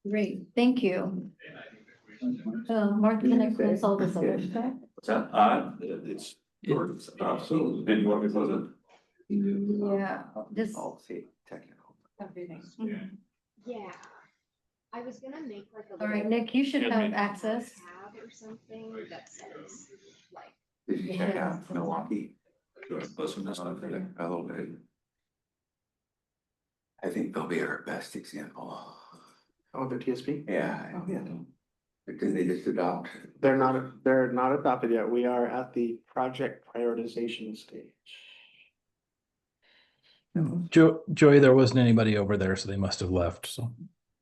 Great, thank you. Mark, can I close all this other stuff? What's that? It's yours. So did you want me to close it? Yeah, this. I'll see technical. Everything. Yeah, I was gonna make like a. All right, Nick, you should have access. Tab or something that says like. Did you check Yeah. out Milwaukee Listen to this stuff there. a little bit? I think they'll be our best example. Oh, the TSP? Yeah, yeah. Because they just adopt. They're not adopted yet. We are at the project prioritization stage. Joy, there wasn't anybody over there, so they must have left, so.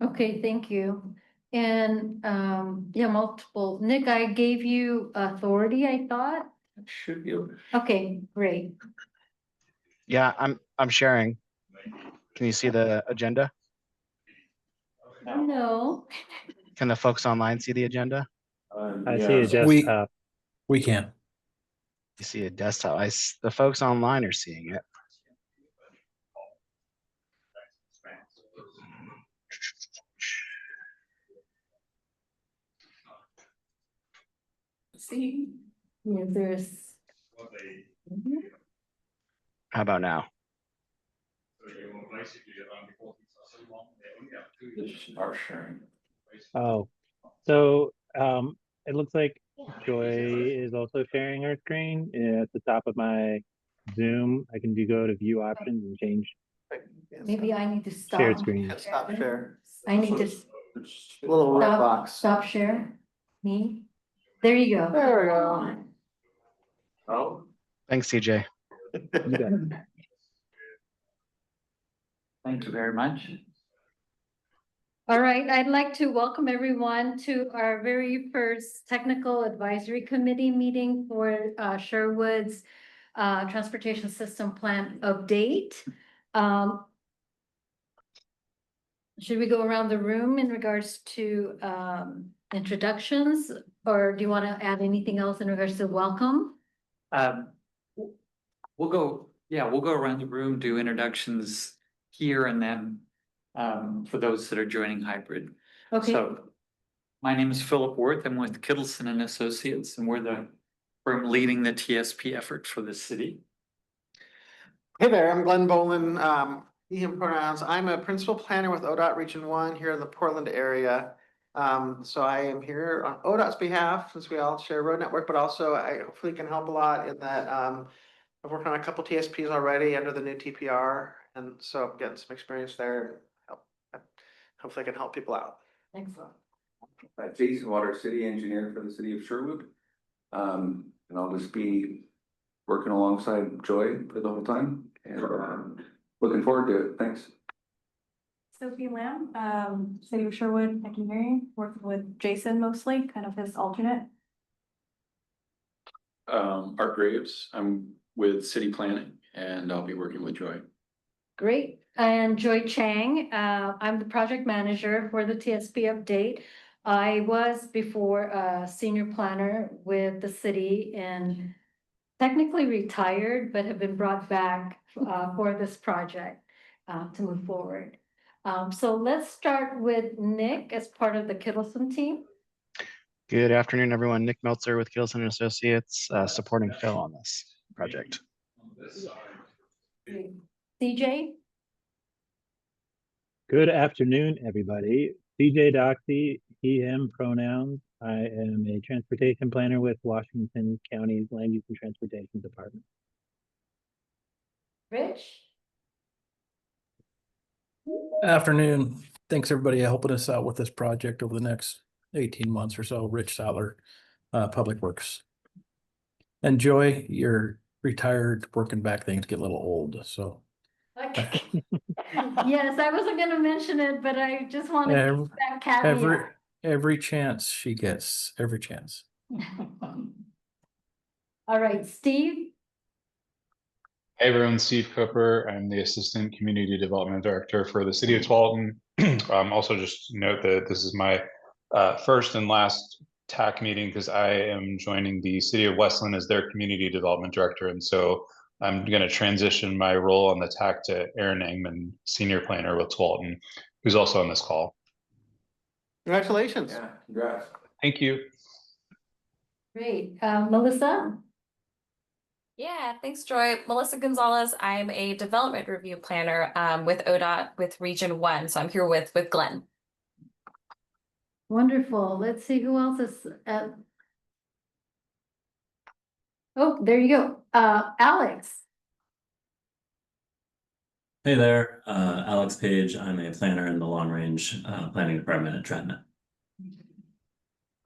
Okay, thank you. And yeah, multiple. Nick, I gave you authority, I thought. Should be. Okay, great. Yeah, I'm sharing. Can you see the agenda? No. Can the folks online see the agenda? I see a desktop. We can. You see a desktop. The folks online are seeing it. See, yeah, there's. How about now? Are sharing. Oh, so it looks like Joy is also sharing her screen. At the top of my Zoom, I can go to view options and change Maybe I need to stop. shared screen. Stop share. I need to Little red stop, box. stop share. Me. There you go. There we go. Oh. Thanks, CJ. Thank you very much. All right, I'd like to welcome everyone to our very first Technical Advisory Committee meeting for Sherwood's Transportation System Plan update. Should we go around the room in regards to introductions, or do you want to add anything else in regards to welcome? We'll go around the room, do introductions here and then for those that are joining hybrid. Okay. So my name is Philip Worth. I'm with Kittleson and Associates, and we're the firm leading the TSP effort for the city. Hey there, I'm Glenn Bolin, he, him pronouns. I'm a principal planner with ODOT Region 1 here in the Portland area. So I am here on ODOT's behalf, since we all share a road network, but also I hopefully can help a lot in that I've worked on a couple TSPs already under the new TPR, and so I'm getting some experience there. Hopefully I can help people out. Excellent. Jason Water, city engineer for the city of Sherwood. And I'll just be working alongside Joy for the whole time, and looking forward to it. Thanks. Sophie Lamb, City of Sherwood Engineering, working with Jason mostly, kind of his alternate. Art Graves, I'm with city planning and I'll be working with Joy. Great. And Joy Chang, I'm the project manager for the TSP update. I was before a senior planner with the city and technically retired, but have been brought back for this project to move forward. So let's start with Nick as part of the Kittleson team. Good afternoon, everyone. Nick Meltzer with Kittleson and Associates, supporting Phil on this project. CJ? Good afternoon, everybody. CJ Doxey, he, him pronouns. I am a transportation planner with Washington County's Land Use and Transportation Department. Rich? Afternoon. Thanks everybody helping us out with this project over the next 18 months or so. Rich Sattler, Public Works. And Joy, your retired working back things get a little old, so. Okay. Yes, I wasn't gonna mention it, but I just wanted to keep that caveat. Every chance she gets, every chance. All right, Steve? Hey everyone, Steve Cooper. I'm the Assistant Community Development Director for the City of Tualatin. Also just note that this is my first and last TAC meeting because I am joining the City of Westland as their Community Development Director. And so I'm going to transition my role on the TAC to Aaron Engman, Senior Planner with Tualatin. who's also on this call. Congratulations. Yeah, congrats. Thank you. Great. Melissa? Yeah, thanks, Joy. Melissa Gonzalez. I'm a development review planner with ODOT with Region 1. So I'm here with Glenn. Wonderful. Let's see who else is. Oh, there you go. Alex. Hey there, Alex Page. I'm a planner in the Long Range Planning Department at Trenton.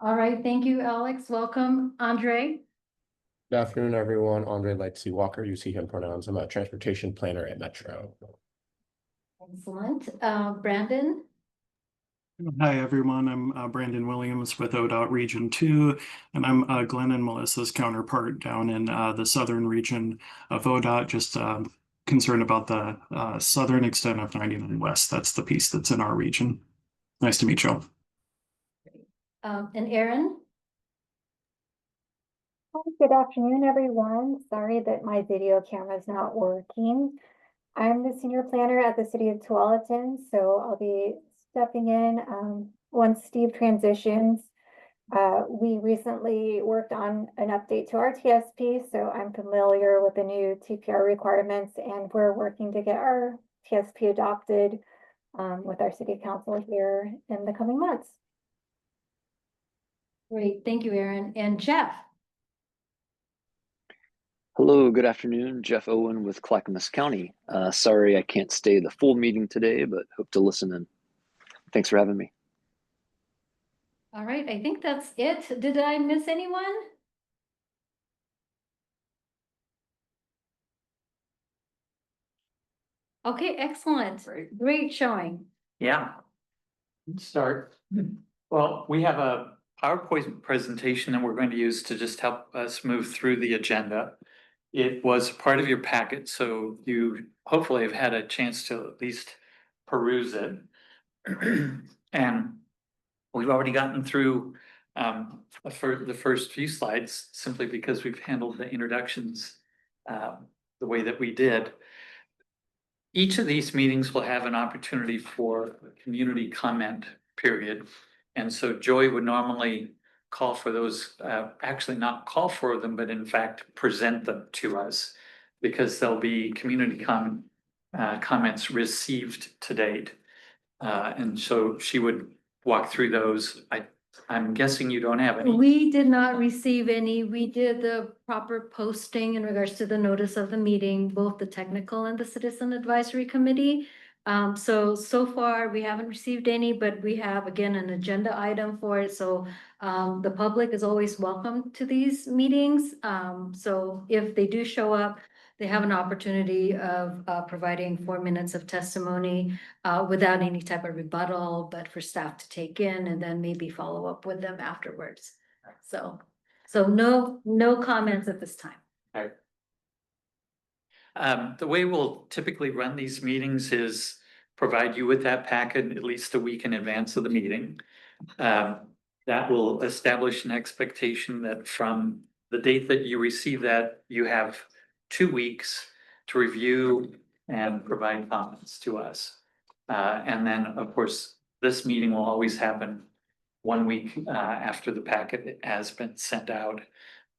All right. Thank you, Alex. Welcome. Andre. Good afternoon, everyone. Andre Lightsey Walker, you see him pronouns. I'm a transportation planner at Metro. Excellent. Brandon. Hi, everyone. I'm Brandon Williams with ODOT Region 2, and I'm Glenn and Melissa's counterpart down in the southern region of ODOT, just concerned about the southern extent of 99 West. That's the piece that's in our region. Nice to meet you. And Aaron. Good afternoon, everyone. Sorry that my video camera is not working. I'm the senior planner at the city of Tualatin, so I'll be stepping in once Steve transitions. We recently worked on an update to our TSP, so I'm familiar with the new TPR requirements, and we're working to get our TSP adopted with our city council here in the coming months. Great. Thank you, Aaron. And Jeff. Hello, good afternoon. Jeff Owen with Clackamas County. Sorry I can't stay the full meeting today, but hope to listen in. Thanks for having me. All right. I think that's it. Did I miss anyone? Okay, excellent. Great showing. Yeah. Let's start. Well, we have a PowerPoint presentation that we're going to use to just help us move through the agenda. It was part of your packet, so you hopefully have had a chance to at least peruse it. And we've already gotten through the first few slides simply because we've handled the introductions the way that we did. Each of these meetings will have an opportunity for a community comment period. And so Joy would normally call for those, actually not call for them, but in fact present them to us because there'll be community comments received to date. And so she would walk through those. I'm guessing you don't have any. We did not receive any. We did the proper posting in regards to the notice of the meeting, both the technical and the citizen advisory committee. So far we haven't received any, but we have again an agenda item for it. So the public is always welcome to these meetings. So if they do show up, they have an opportunity of providing 4 minutes of testimony without any type of rebuttal, but for staff to take in and then maybe follow up with them afterwards. So no comments at this time. Okay. The way we'll typically run these meetings is provide you with that packet at least a week in advance of the meeting. That will establish an expectation that from the date that you receive that, you have 2 weeks to review and provide comments to us. And then, of course, this meeting will always happen 1 week after the packet has been sent out.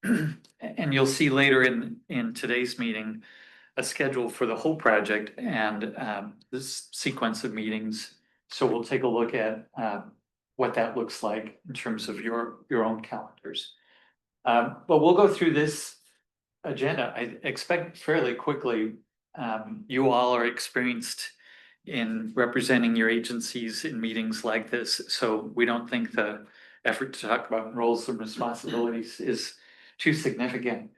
And you'll see later in today's meeting a schedule for the whole project and this sequence of meetings. So we'll take a look at what that looks like in terms of your own calendars. But we'll go through this agenda. I expect fairly quickly. You all are experienced in representing your agencies in meetings like this, so we don't think the effort to talk about roles and responsibilities is too significant.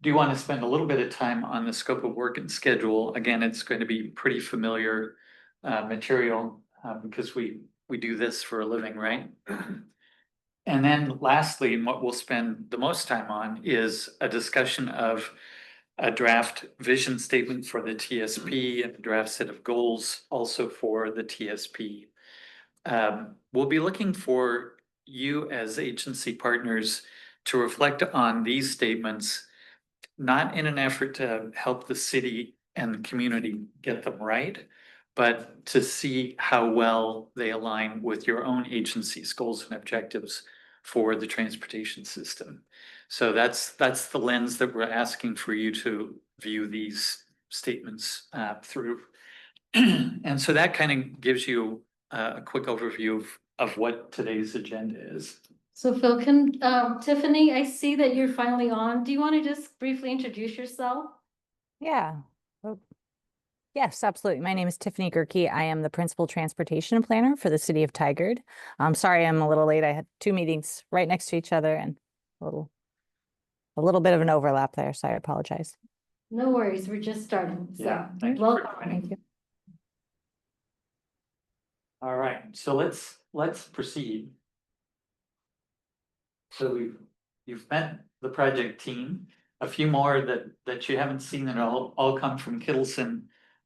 Do you want to spend a little bit of time on the scope of work and schedule? Again, it's going to be pretty familiar material because we do this for a living, right? And then lastly, what we'll spend the most time on is a discussion of a draft vision statement for the TSP and a draft set of goals also for the TSP. We'll be looking for you as agency partners to reflect on these statements, not in an effort to help the city and the community get them right, but to see how well they align with your own agency's goals and objectives for the transportation system. So that's the lens that we're asking for you to view these statements through. And so that kind of gives you a quick overview of what today's agenda is. So Phil, Tiffany, I see that you're finally on. Do you want to just briefly introduce yourself? Yeah. Oh, yes, absolutely. My name is Tiffany Gerke. I am the principal transportation planner for the city of Tigard. I'm sorry I'm a little late. I had 2 meetings right next to each other and a little bit of an overlap there, so I apologize. No worries, we're just starting. So, Yeah, thank you. welcome. Thank you. All right, so let's proceed. So you've met the project team. A few more that you haven't seen that all come from Kittleson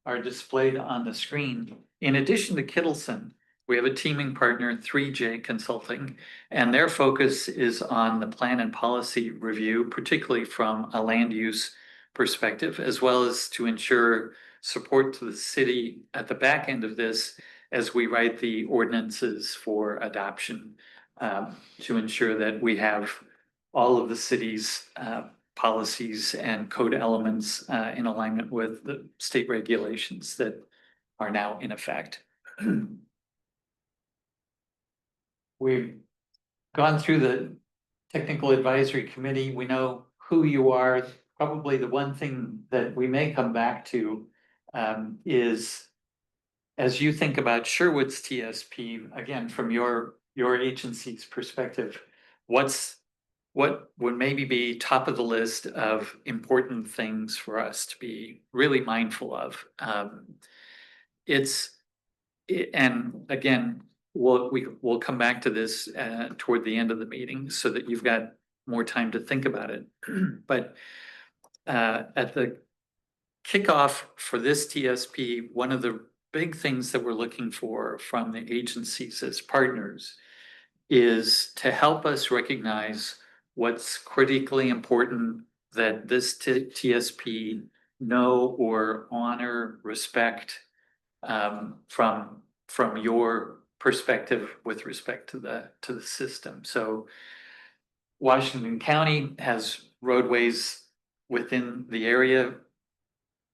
are displayed on the screen. In addition to Kittleson, we have a teaming partner, 3J Consulting, and their focus is on the plan and policy review, particularly from a land use perspective, as well as to ensure support to the city at the back end of this as we write the ordinances for adoption, to ensure that we have all of the city's policies and code elements in alignment with the state regulations that are now in effect. We've gone through the technical advisory committee. We know who you are. Probably the one thing that we may come back to is, as you think about Sherwood's TSP, again, from your agency's perspective, what would maybe be top of the list of important things for us to be really mindful of? And again, we'll come back to this toward the end of the meeting so that you've got more time to think about it. But at the kickoff for this TSP, one of the big things that we're looking for from the agencies as partners is to help us recognize what's critically important that this TSP know or honor, respect from your perspective with respect to the system. So Washington County has roadways within the area.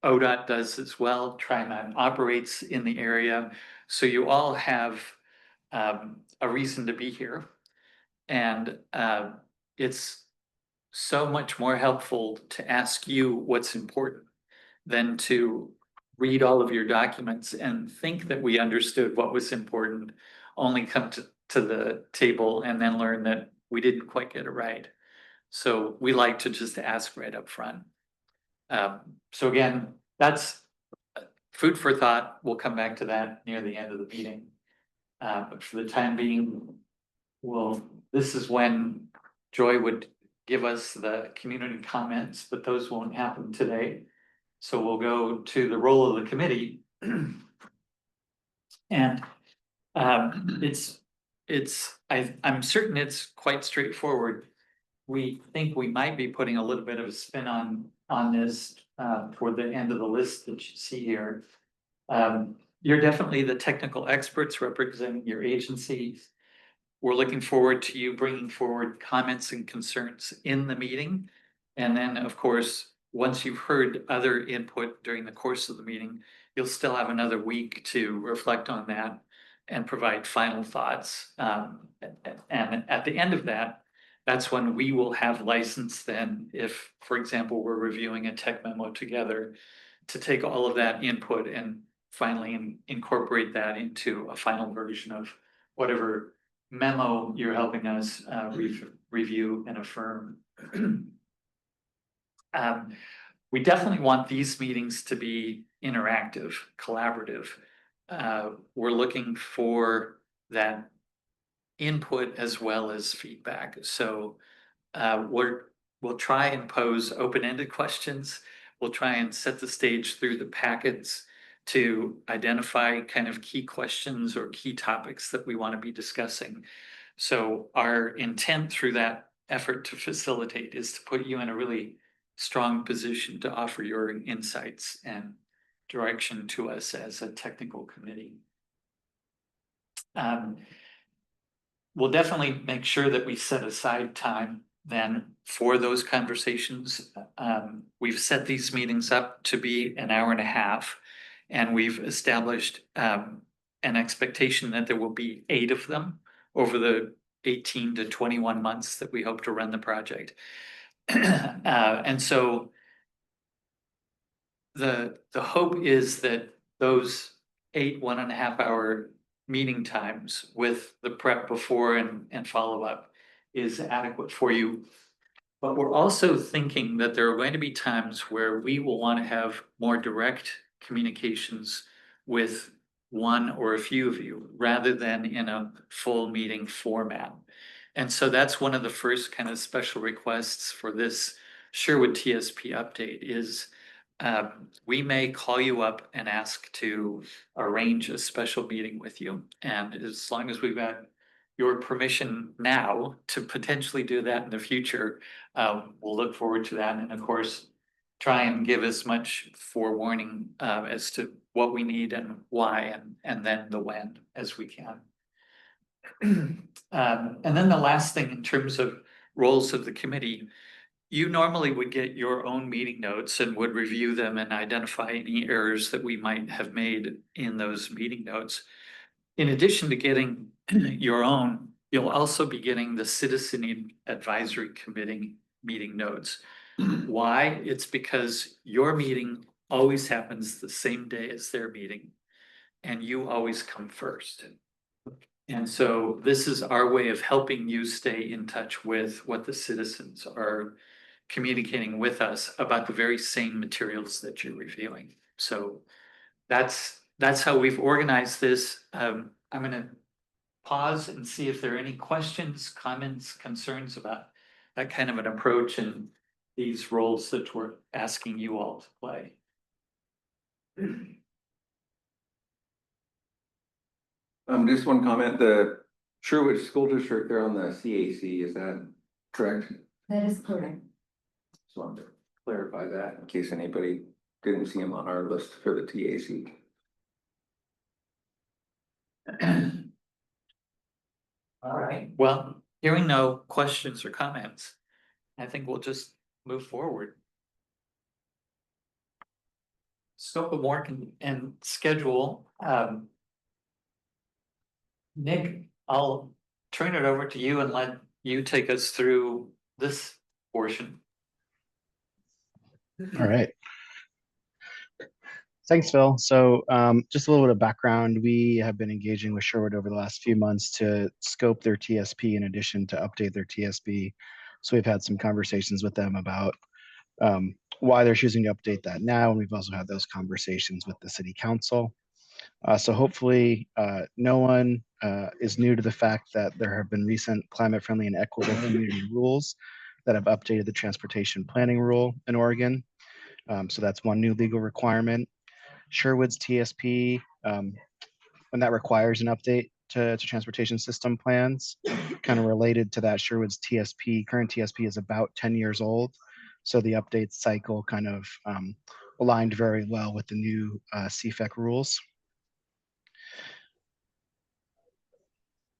ODOT does as well. TriMet operates in the area. So you all have a reason to be here. And it's so much more helpful to ask you what's important than to read all of your documents and think that we understood what was important, only come to the table and then learn that we didn't quite get it right. So we like to just ask right up front. So again, that's food for thought. We'll come back to that near the end of the meeting. But for the time being, this is when Joy would give us the community comments, but those won't happen today. So we'll go to the role of the committee. And I'm certain it's quite straightforward. We think we might be putting a little bit of a spin on this toward the end of the list that you see here. You're definitely the technical experts representing your agencies. We're looking forward to you bringing forward comments and concerns in the meeting. And then, of course, once you've heard other input during the course of the meeting, you'll still have another week to reflect on that and provide final thoughts. And at the end of that, that's when we will have license then, if, for example, we're reviewing a tech memo together, to take all of that input and finally incorporate that into a final version of whatever memo you're helping us review and affirm. We definitely want these meetings to be interactive, collaborative. We're looking for that input as well as feedback. So we'll try and pose open-ended questions. We'll try and set the stage through the packets to identify kind of key questions or key topics that we want to be discussing. So our intent through that effort to facilitate is to put you in a really strong position to offer your insights and direction to us as a technical committee. We'll definitely make sure that we set aside time then for those conversations. We've set these meetings up to be an hour and a half, and we've established an expectation that there will be 8 of them over the 18 to 21 months that we hope to run the project. And so the hope is that those 8 1.5-hour meeting times with the prep before and follow-up is adequate for you. But we're also thinking that there are going to be times where we will want to have more direct communications with one or a few of you rather than in a full meeting format. And so that's one of the first kind of special requests for this Sherwood TSP update is we may call you up and ask to arrange a special meeting with you. And as long as we've got your permission now to potentially do that in the future, we'll look forward to that. And of course, try and give as much forewarning as to what we need and why, and then the when as we can. And then the last thing in terms of roles of the committee, you normally would get your own meeting notes and would review them and identify any errors that we might have made in those meeting notes. In addition to getting your own, you'll also be getting the Citizen Advisory Committee meeting notes. Why? It's because your meeting always happens the same day as their meeting, and you always come first. And so this is our way of helping you stay in touch with what the citizens are communicating with us about the very same materials that you're reviewing. So that's how we've organized this. I'm gonna pause and see if there are any questions, comments, concerns about that kind of an approach and these roles that we're asking you all to play. Just one comment, the Sherwood School District, they're on the CAC, is that correct? That is correct. Just wanted to clarify that in case anybody didn't see them on our list for the TAC. All right, well, hearing no questions or comments, I think we'll just move forward. Scope of work and schedule. Nick, I'll turn it over to you and let you take us through this portion. All right. Thanks, Phil. So just a little bit of background. We have been engaging with Sherwood over the last few months to scope their TSP in addition to update their TSP. So we've had some conversations with them about why they're choosing to update that now. And we've also had those conversations with the city council. So hopefully no one is new to the fact that there have been recent climate friendly and equitable community rules that have updated the transportation planning rule in Oregon. So that's one new legal requirement. Sherwood's TSP, when that requires an update to transportation system plans, kind of related to that, Sherwood's TSP, current TSP is about 10 years old. So the update cycle kind of aligned very well with the new CFEC rules.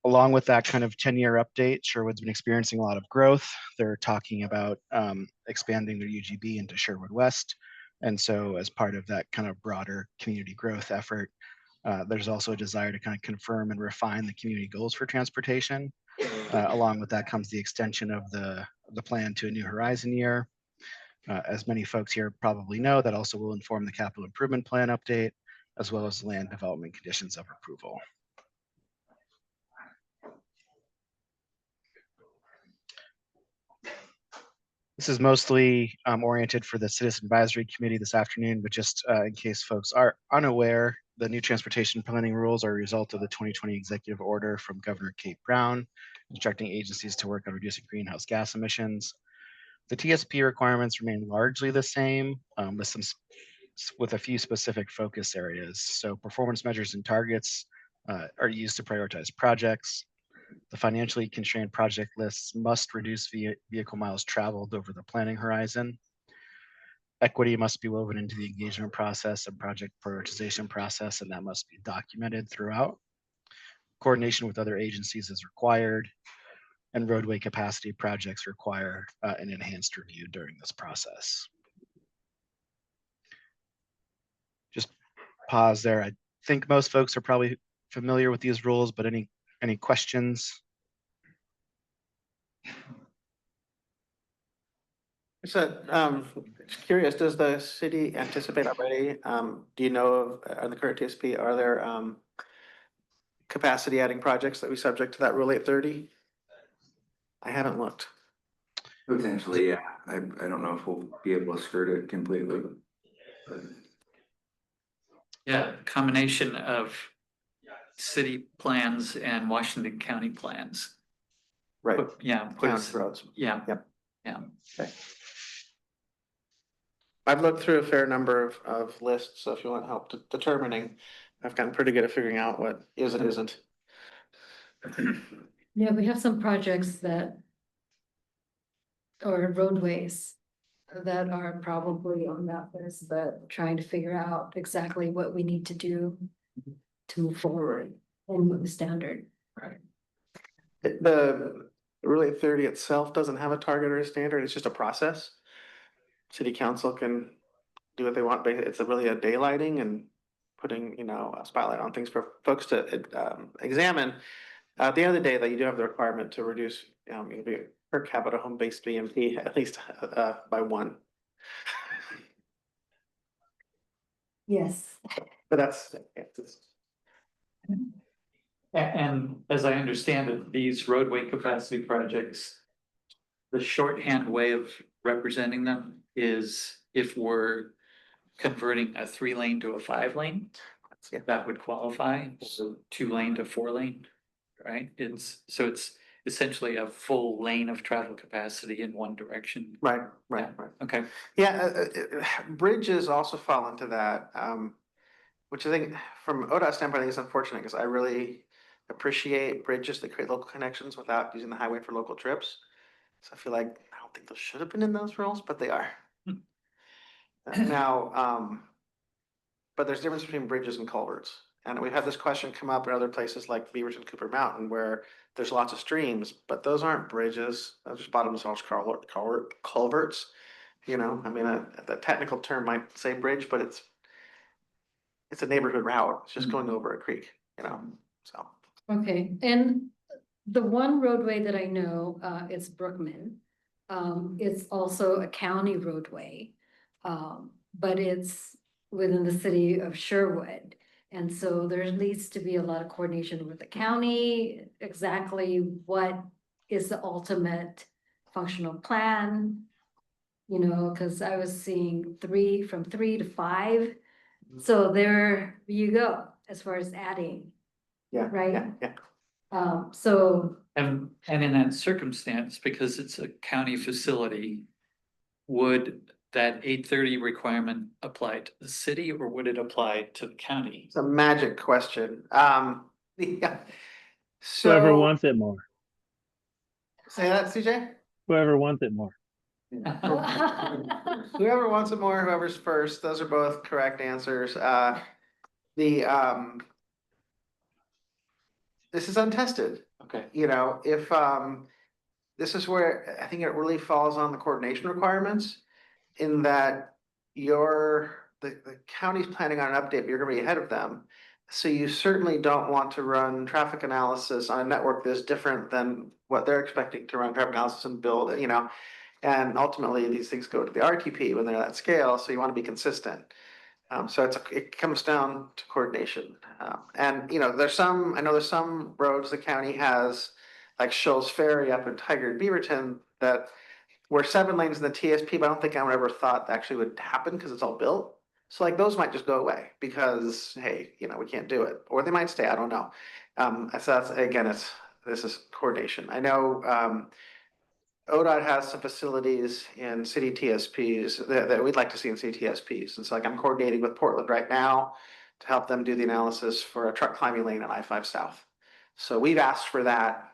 Along with that kind of 10-year update, Sherwood's been experiencing a lot of growth. They're talking about expanding their UGB into Sherwood West. And so as part of that kind of broader community growth effort, there's also a desire to kind of confirm and refine the community goals for transportation. Along with that comes the extension of the plan to a new horizon year. As many folks here probably know, that also will inform the capital improvement plan update, as well as land development conditions of approval. This is mostly oriented for the Citizen Advisory Committee this afternoon, but just in case folks are unaware, the new transportation planning rules are a result of the 2020 executive order from Governor Kate Brown, instructing agencies to work on reducing greenhouse gas emissions. The TSP requirements remain largely the same, with a few specific focus areas. So performance measures and targets are used to prioritize projects. The financially constrained project lists must reduce vehicle miles traveled over the planning horizon. Equity must be woven into the engagement process and project prioritization process, and that must be documented throughout. Coordination with other agencies is required, and roadway capacity projects require an enhanced review during this process. Just pause there. I think most folks are probably familiar with these rules, but any questions? So, just curious, does the city anticipate already, do you know of, on the current TSP, are there, capacity adding projects that we subject to that Rule 830? I haven't looked. Potentially, yeah. I don't know if we'll be able to skirt it completely. But Yeah, combination of city plans and Washington County plans. Right. Yeah. County roads. Yeah. Yep. Yeah. Okay. I've looked through a fair number of lists, so if you want help determining, I've gotten pretty good at figuring out what is and isn't. Yeah, we have some projects that, or roadways that are probably on that list, but trying to figure out exactly what we need to do to move forward and with the standard. Right. The Rule 830 itself doesn't have a target or a standard, it's just a process. City council can do what they want, but it's really a daylighting and putting, a spotlight on things for folks to examine. At the end of the day, though, you do have the requirement to reduce per capita home-based BMP at least by 1. Yes. But that's. And as I understand it, these roadway capacity projects, the shorthand way of representing them is if we're converting a 3-lane to a 5-lane, that would qualify, so 2-lane to 4-lane, right? It's essentially a full lane of travel capacity in one direction. Right. Okay. Yeah, bridges also fall into that, which I think from ODOT standpoint, I think it's unfortunate because I really appreciate bridges that create local connections without using the highway for local trips. So I feel like, I don't think those should have been in those rules, but they are. Now, but there's a difference between bridges and culverts. And we've had this question come up in other places like Beaverton, Cooper Mountain, where there's lots of streams, but those aren't bridges. Those are bottom-of-the-arch culverts. I mean, the technical term might say bridge, but it's a neighborhood route. It's just going over a creek, so. Okay, and the one roadway that I know, is Brookman. It's also a county roadway, but it's within the city of Sherwood. And so there needs to be a lot of coordination with the county, exactly what is the ultimate functional plan. Because I was seeing from 3 to 5. So there you go, as far as adding. Yeah. Right? Yeah. So. And in that circumstance, because it's a county facility, would that 830 requirement apply to the city or would it apply to the county? It's a magic question. Yeah. Whoever So, wants it more. say that, CJ? Whoever wants it more. Whoever wants it more, whoever's first, those are both correct answers. This is untested. Okay. If this is where I think it really falls on the coordination requirements in that the county's planning on an update, but you're gonna be ahead of them. So you certainly don't want to run traffic analysis on a network that's different than what they're expecting to run traffic analysis and build, and ultimately these things go to the RTP when they're at scale, so you want to be consistent. So it comes down to coordination. And I know there's some roads the county has, like Shoals Ferry up in Tiger and Beaverton, that were 7 lanes in the TSP, but I don't think anyone ever thought that actually would happen because it's all built. So like those might just go away because, hey, we can't do it, or they might stay, I don't know. So that's, again, this is coordination. I know, ODOT has some facilities in city TSPs that we'd like to see in city TSPs. And so like I'm coordinating with Portland right now to help them do the analysis for a truck climbing lane on I-5 South. So we've asked for that.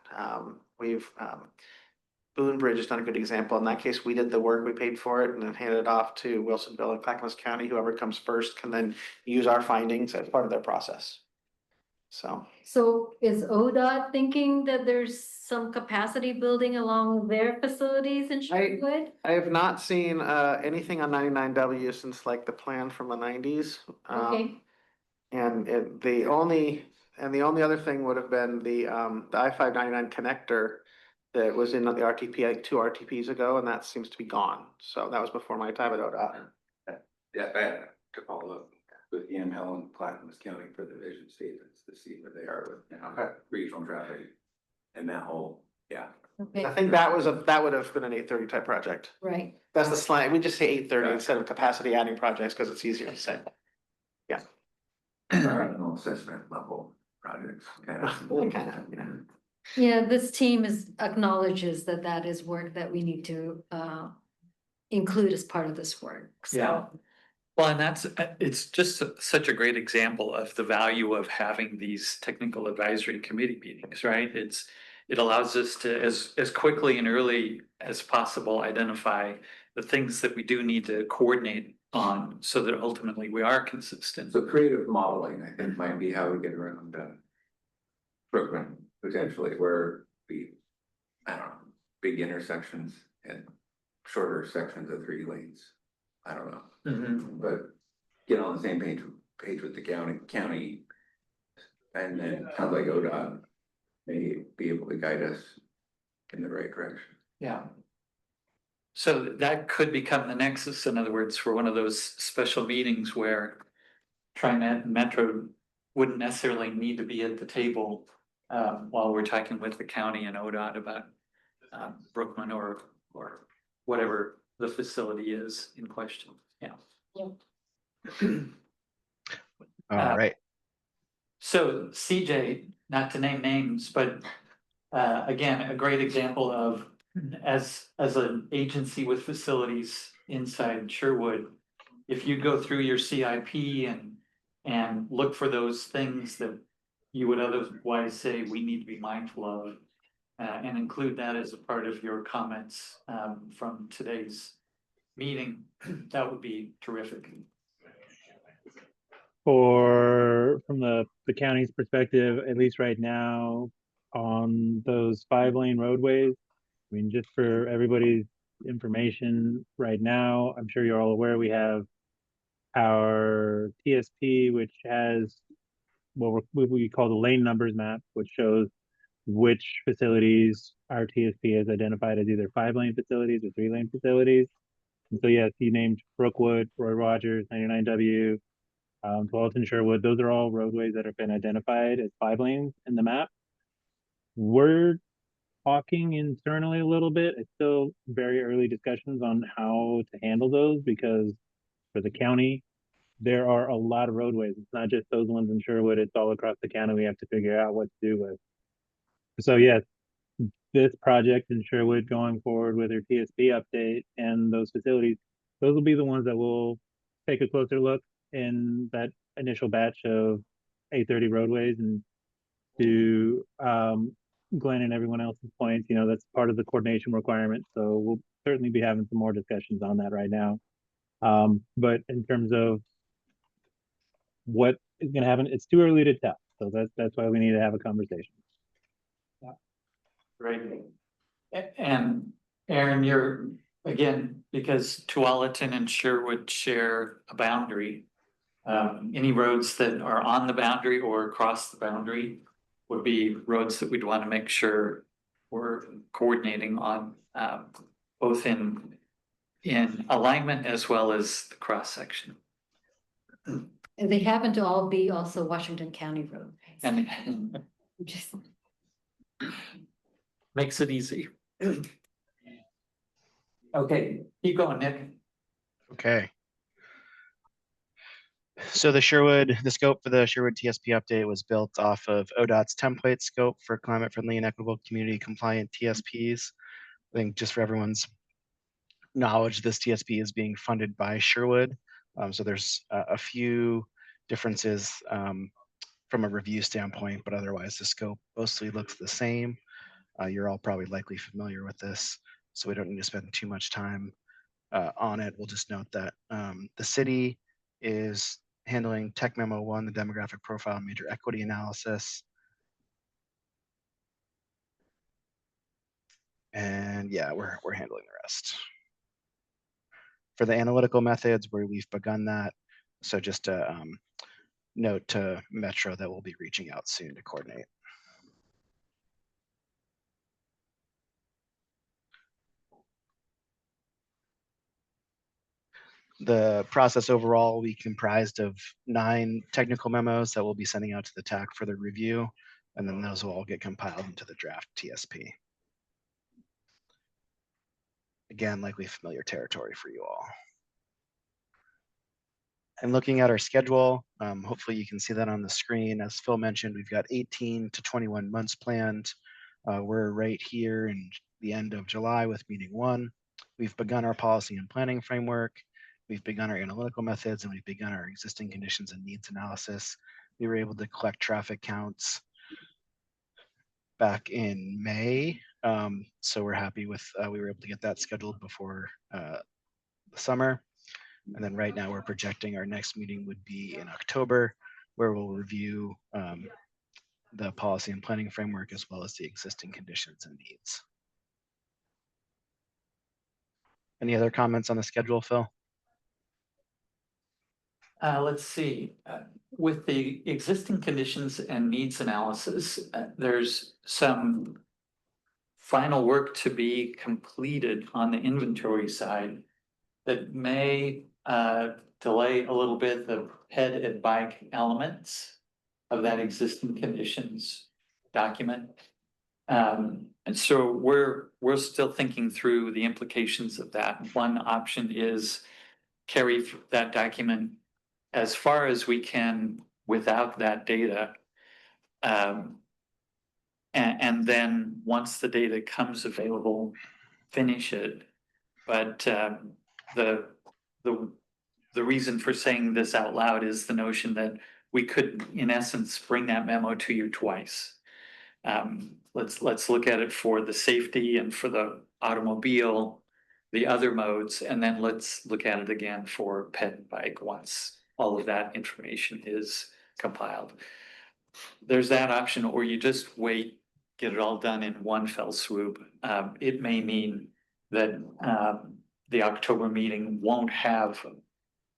Boone Bridge is not a good example. In that case, we did the work, we paid for it, and then handed it off to Wilsonville and Clackamas County. Whoever comes first can then use our findings as part of their process. So is ODOT thinking that there's some capacity building along their facilities in Sherwood? I have not seen anything on 99W since like the plan from the 90s. Okay, The only other thing would have been the I-599 connector that was in the RTP like 2 RTPs ago, and that seems to be gone. So that was before my time at ODOT. Yeah, I had to follow up with EML and Clackamas County for the vision statements to see where they are with, you know, regional traffic. And that whole, yeah. okay, I think that would have been an 830 type project. right. That's the slang. We just say 830 instead of capacity adding projects because it's easier to say. Yeah. Environmental assessment level projects. Kind of, yeah. Yeah, this team acknowledges that that is work that we need to include as part of this work. So, Yeah. Well, and it's just such a great example of the value of having these technical advisory committee meetings, right? It allows us to, as quickly and early as possible, identify the things that we do need to coordinate on so that ultimately we are consistent. So creative modeling, I think, might be how we get around Brooklyn, potentially, where I don't know, big intersections and shorter sections of 3 lanes. I don't know. But get on the same page with the county, and then sounds like ODOT may be able to guide us in the right direction. Yeah. So that could become the nexus, in other words, for one of those special meetings where TriMet and Metro wouldn't necessarily need to be at the table while we're talking with the county and ODOT about Brookman or whatever the facility is in question. Yeah. All right. So CJ, not to name names, but again, a great example of as an agency with facilities inside Sherwood, if you go through your CIP and look for those things that you would otherwise say we need to be mindful of, and include that as a part of your comments from today's meeting, that would be terrific. From the county's perspective, at least right now, on those 5-lane roadways, I mean, just for everybody's information right now, I'm sure you're all aware we have our TSP, which has what we call the lane numbers map, which shows which facilities our TSP has identified as either 5-lane facilities or 3-lane facilities. And so yes, you named Brookwood, Roy Rogers, 99W, Tualatin, Sherwood. Those are all roadways that have been identified as 5 lanes in the map. We're talking internally a little bit. It's still very early discussions on how to handle those because for the county, there are a lot of roadways. It's not just those ones in Sherwood, it's all across the county we have to figure out what to do with. So yes, this project in Sherwood going forward with their TSP update and those facilities, those will be the ones that will take a closer look in that initial batch of 830 roadways. And to Glenn and everyone else's points, that's part of the coordination requirement. So we'll certainly be having some more discussions on that right now. But in terms of what is going to happen, it's too early to tell. So that's why we need to have a conversation. Yeah. Great. And Aaron, you're again, because Tualatin and Sherwood share a boundary, any roads that are on the boundary or across the boundary would be roads that we'd want to make sure we're coordinating on, both in alignment as well as the cross section. And they happen to all be also Washington County roads. And Just makes it easy. Okay, keep going, Nick. Okay. So the scope for the Sherwood TSP update was built off of ODOT's template scope for climate friendly and equitable community compliant TSPs. I think just for everyone's knowledge, this TSP is being funded by Sherwood. So there's a few differences from a review standpoint, but otherwise the scope mostly looks the same. You're all probably likely familiar with this, so we don't need to spend too much time on it. We'll just note that the city is handling Tech Memo 1, the demographic profile and major equity analysis. And yeah, we're handling the rest. For the analytical methods, we've begun that. So just a note to Metro that we'll be reaching out soon to coordinate. The process overall will be comprised of 9 technical memos that we'll be sending out to the TAC for their review, and then those will all get compiled into the draft TSP. Again, likely familiar territory for you all. And looking at our schedule, hopefully you can see that on the screen. As Phil mentioned, we've got 18 to 21 months planned. We're right here in the end of July with meeting 1. We've begun our policy and planning framework. We've begun our analytical methods, and we've begun our existing conditions and needs analysis. We were able to collect traffic counts back in May. So we're happy with, we were able to get that scheduled before the summer. And then right now we're projecting our next meeting would be in October, where we'll review the policy and planning framework as well as the existing conditions and needs. Any other comments on the schedule, Phil? Let's see, with the existing conditions and needs analysis, there's some final work to be completed on the inventory side that may delay a little bit the head and bike elements of that existing conditions document. And so we're still thinking through the implications of that. One option is carry that document as far as we can without that data. And then once the data comes available, finish it. But the reason for saying this out loud is the notion that we could, in essence, bring that memo to you twice. Let's look at it for the safety and for the automobile, the other modes, and then let's look at it again for pet and bike once all of that information is compiled. There's that option, or you just wait, get it all done in one fell swoop. It may mean that the October meeting won't have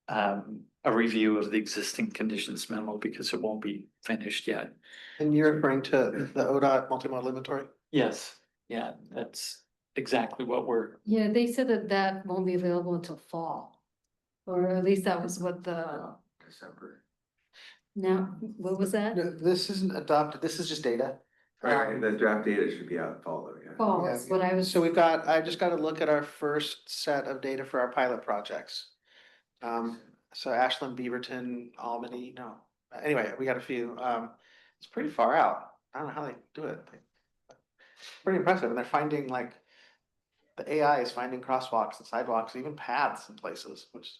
a review of the existing conditions memo because it won't be finished yet. And you're referring to the ODOT multimodal inventory? Yes, yeah, that's exactly what we're. Yeah, they said that that won't be available until fall. Or at least that was what the, December. now, what was that? No, this isn't adopted, this is just data. Right, the draft data should be out fall though, yeah. Fall is what I was. So I just got to look at our first set of data for our pilot projects. So Ashland, Beaverton, Albany, no, anyway, we got a few, it's pretty far out. I don't know how they do it. Pretty impressive, and they're finding like, the AI is finding crosswalks and sidewalks, even paths in places, which.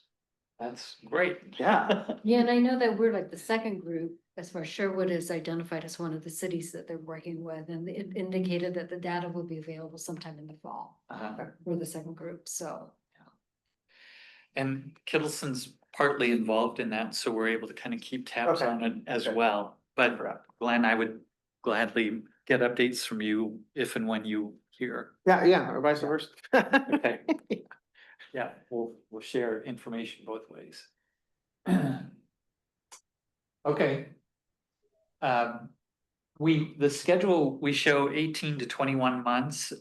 That's great. Yeah. Yeah, and I know that we're like the second group, as far as Sherwood is identified as one of the cities that they're working with, and it indicated that the data will be available sometime in the fall. For the second group, so. And Kittleson's partly involved in that, so we're able to kind of keep tabs on it as well. But Glenn, I would gladly get updates from you if and when you hear. Yeah, or vice versa. Okay. Yeah, we'll share information both ways. Okay. The schedule, we show 18 to 21 months.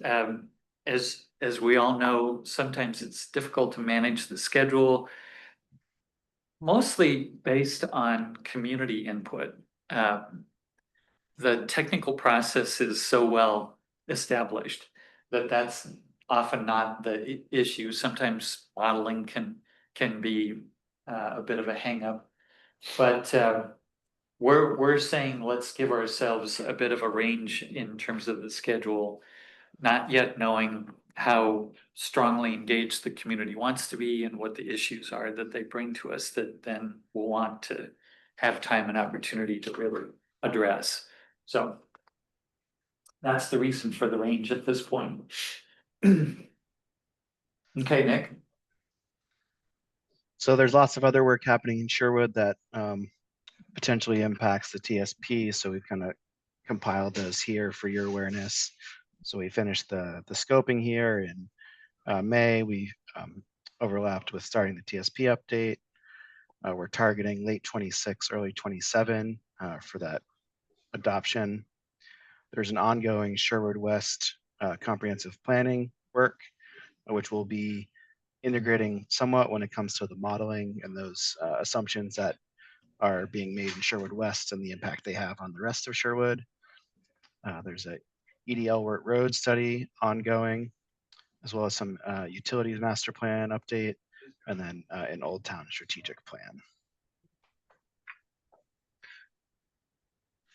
As we all know, sometimes it's difficult to manage the schedule, mostly based on community input. The technical process is so well established that that's often not the issue. Sometimes modeling can be a bit of a hang up, but we're saying let's give ourselves a bit of a range in terms of the schedule, not yet knowing how strongly engaged the community wants to be and what the issues are that they bring to us that then we'll want to have time and opportunity to really address. So That's the reason for the range at this point. Okay, Nick. So there's lots of other work happening in Sherwood that potentially impacts the TSP. So we've kind of compiled those here for your awareness. So we finished the scoping here in May. We overlapped with starting the TSP update. We're targeting late 26, early 27 for that adoption. There's an ongoing Sherwood West comprehensive planning work, which will be integrating somewhat when it comes to the modeling and those assumptions that are being made in Sherwood West and the impact they have on the rest of Sherwood. There's a EDL Work Road study ongoing, as well as some utilities master plan update, and then an Old Town strategic plan.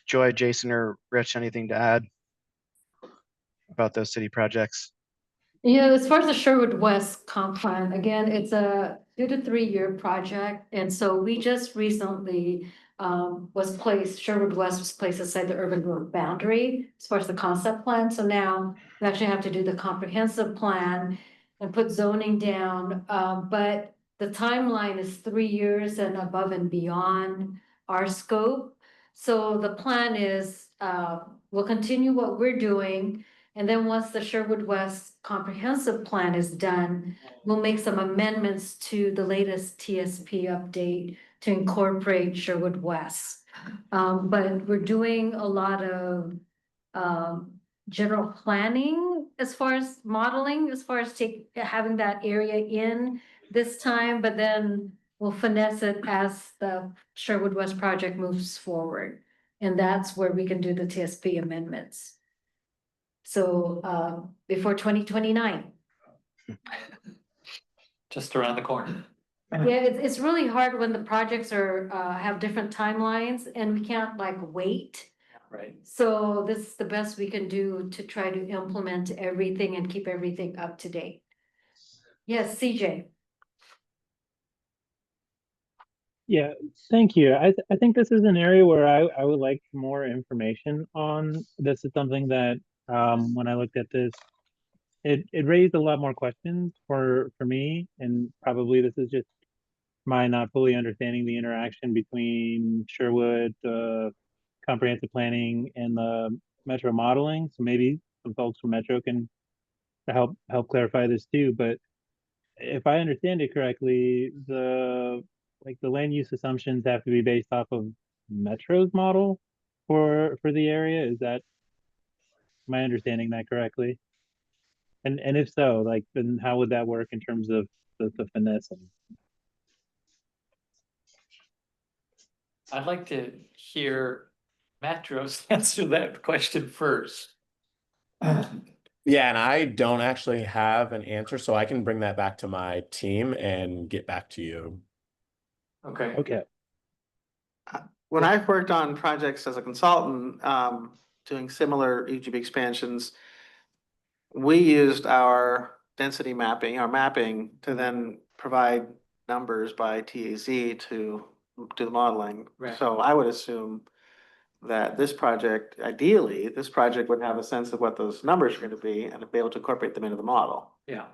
Joy, Jason, or Rich, anything to add about those city projects? Yeah, as far as the Sherwood West comp plan, again, it's a 2 to 3 year project. And so we just recently Sherwood West was placed aside the urban growth boundary as far as the concept plan. So now we actually have to do the comprehensive plan and put zoning down. But the timeline is 3 years and above and beyond our scope. So the plan is we'll continue what we're doing. And then once the Sherwood West comprehensive plan is done, we'll make some amendments to the latest TSP update to incorporate Sherwood West. But we're doing a lot of general planning as far as modeling, as far as having that area in this time, but then we'll finesse it as the Sherwood West project moves forward. And that's where we can do the TSP amendments. So before 2029. Just around the corner. Yeah, it's really hard when the projects are have different timelines and we can't like wait. Right. So this is the best we can do to try to implement everything and keep everything up to date. Yes, CJ. Yeah, thank you. I think this is an area where I would like more information on. This is something that when I looked at this, it raised a lot more questions for me, and probably this is just my not fully understanding the interaction between Sherwood, comprehensive planning, and the Metro modeling. So maybe some folks from Metro can help clarify this too. But if I understand it correctly, the land use assumptions have to be based off of Metro's model for the area. Is that, am I understanding that correctly? And if so, like, then how would that work in terms of the finessing? I'd like to hear Matros answer that question first. Yeah, and I don't actually have an answer, so I can bring that back to my team and get back to you. Okay. Okay. When I've worked on projects as a consultant, doing similar UGB expansions, we used our density mapping, our mapping, to then provide numbers by TAZ to do the modeling. Right. So I would assume that this project, ideally, this project would have a sense of what those numbers are going to be and be able to incorporate them into the model. Yeah.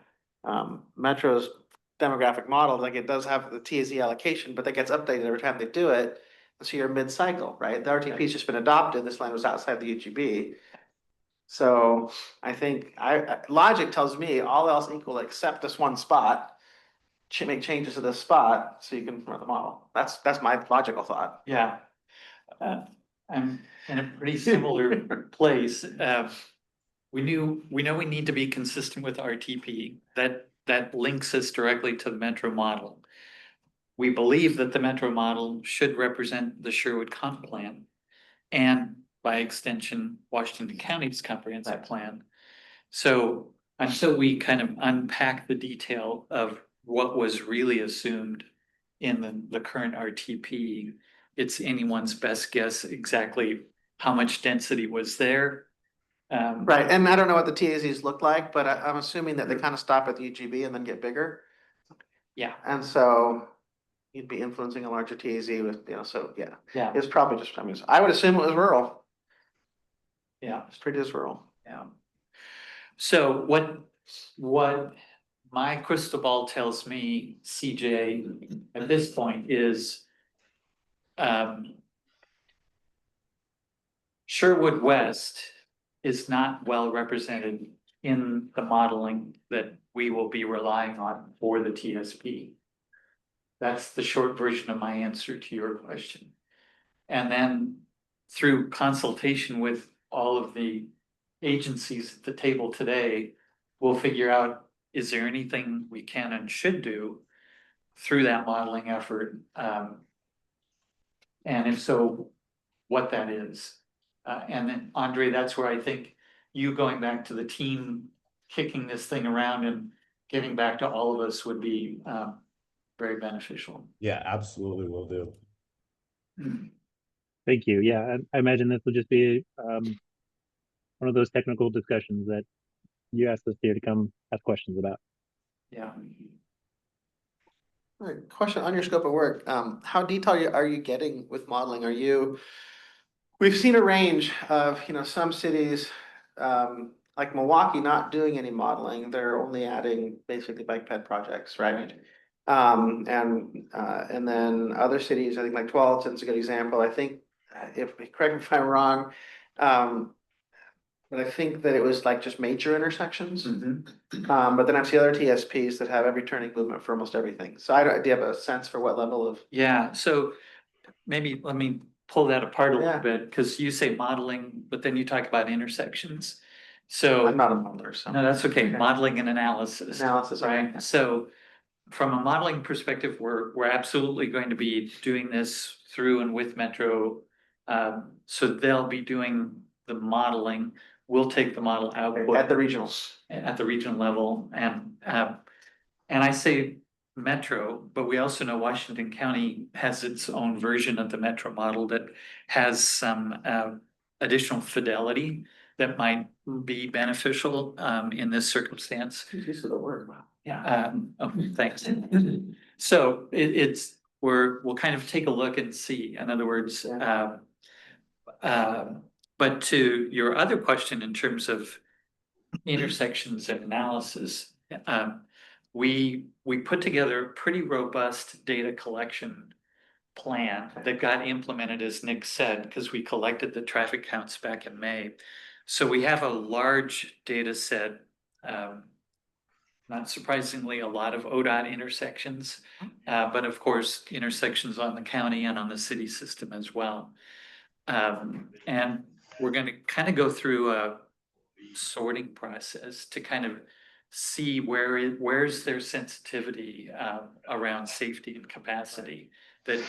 Metro's demographic model, like it does have the TAZ allocation, but that gets updated every time they do it. So you're mid-cycle, right? The RTP's just been adopted. This land was outside the UGB. So I think logic tells me all else equal except this one spot, make changes to this spot so you can run the model. That's my logical thought. Yeah. I'm in a pretty similar place. We know we need to be consistent with RTP. That links us directly to the Metro model. We believe that the Metro model should represent the Sherwood comp plan, and by extension, Washington County's comprehensive plan. So until we kind of unpack the detail of what was really assumed in the current RTP, it's anyone's best guess exactly how much density was there. Right, and I don't know what the TAZs look like, but I'm assuming that they kind of stop at the UGB and then get bigger. Yeah. And so you'd be influencing a larger TAZ with, so yeah. Yeah. It's probably just, I would assume it was rural. Yeah, It's pretty as rural. yeah. So what my crystal ball tells me, CJ, at this point is Sherwood West is not well represented in the modeling that we will be relying on for the TSP. That's the short version of my answer to your question. And then through consultation with all of the agencies at the table today, we'll figure out, is there anything we can and should do through that modeling effort? And if so, what that is. And then Andre, that's where I think you going back to the team, kicking this thing around and getting back to all of us would be very beneficial. Yeah, absolutely will do. Thank you. Yeah, I imagine this will just be one of those technical discussions that you asked us here to come ask questions about. Yeah. All right, question on your scope of work. How detailed are you getting with modeling? We've seen a range of, some cities, like Milwaukee, not doing any modeling. They're only adding basically bike ped projects, right? And then other cities, I think like Tualatin's a good example. I think, correct me if I'm wrong, but I think that it was like just major intersections. But then I've seen other TSPs that have every turning movement for almost everything. So do you have a sense for what level of? Yeah, so maybe let me pull that apart a little Yeah. bit, because you say modeling, but then you talk about intersections. So. I'm not a modeler, so. No, that's okay, modeling and analysis. Analysis, okay. Right, so from a modeling perspective, we're absolutely going to be doing this through and with Metro. So they'll be doing the modeling, we'll take the model output. At the regionals. At the regional level, and I say Metro, but we also know Washington County has its own version of the Metro model that has some additional fidelity that might be beneficial in this circumstance. Use of the word, wow. Yeah, thanks. So we'll kind of take a look and see, in other words, but to your other question in terms of intersections and analysis, we put together a pretty robust data collection plan that got implemented, as Nick said, because we collected the traffic counts back in May. So we have a large data set, not surprisingly, a lot of ODOT intersections, but of course, intersections on the county and on the city system as well. And we're going to kind of go through a sorting process to kind of see where's their sensitivity around safety and capacity that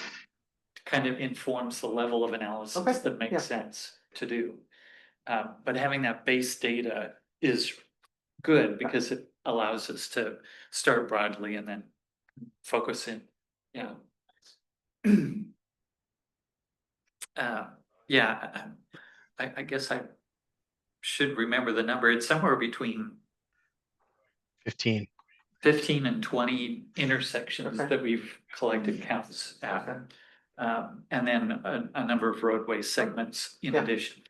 kind of informs the level of analysis that makes sense to do. But having that base data is good because it allows us to start broadly and then focus in. Yeah. Yeah, I guess I should remember the number. It's somewhere between 15 and 20 intersections that we've collected counts at. And then a number of roadway segments in addition.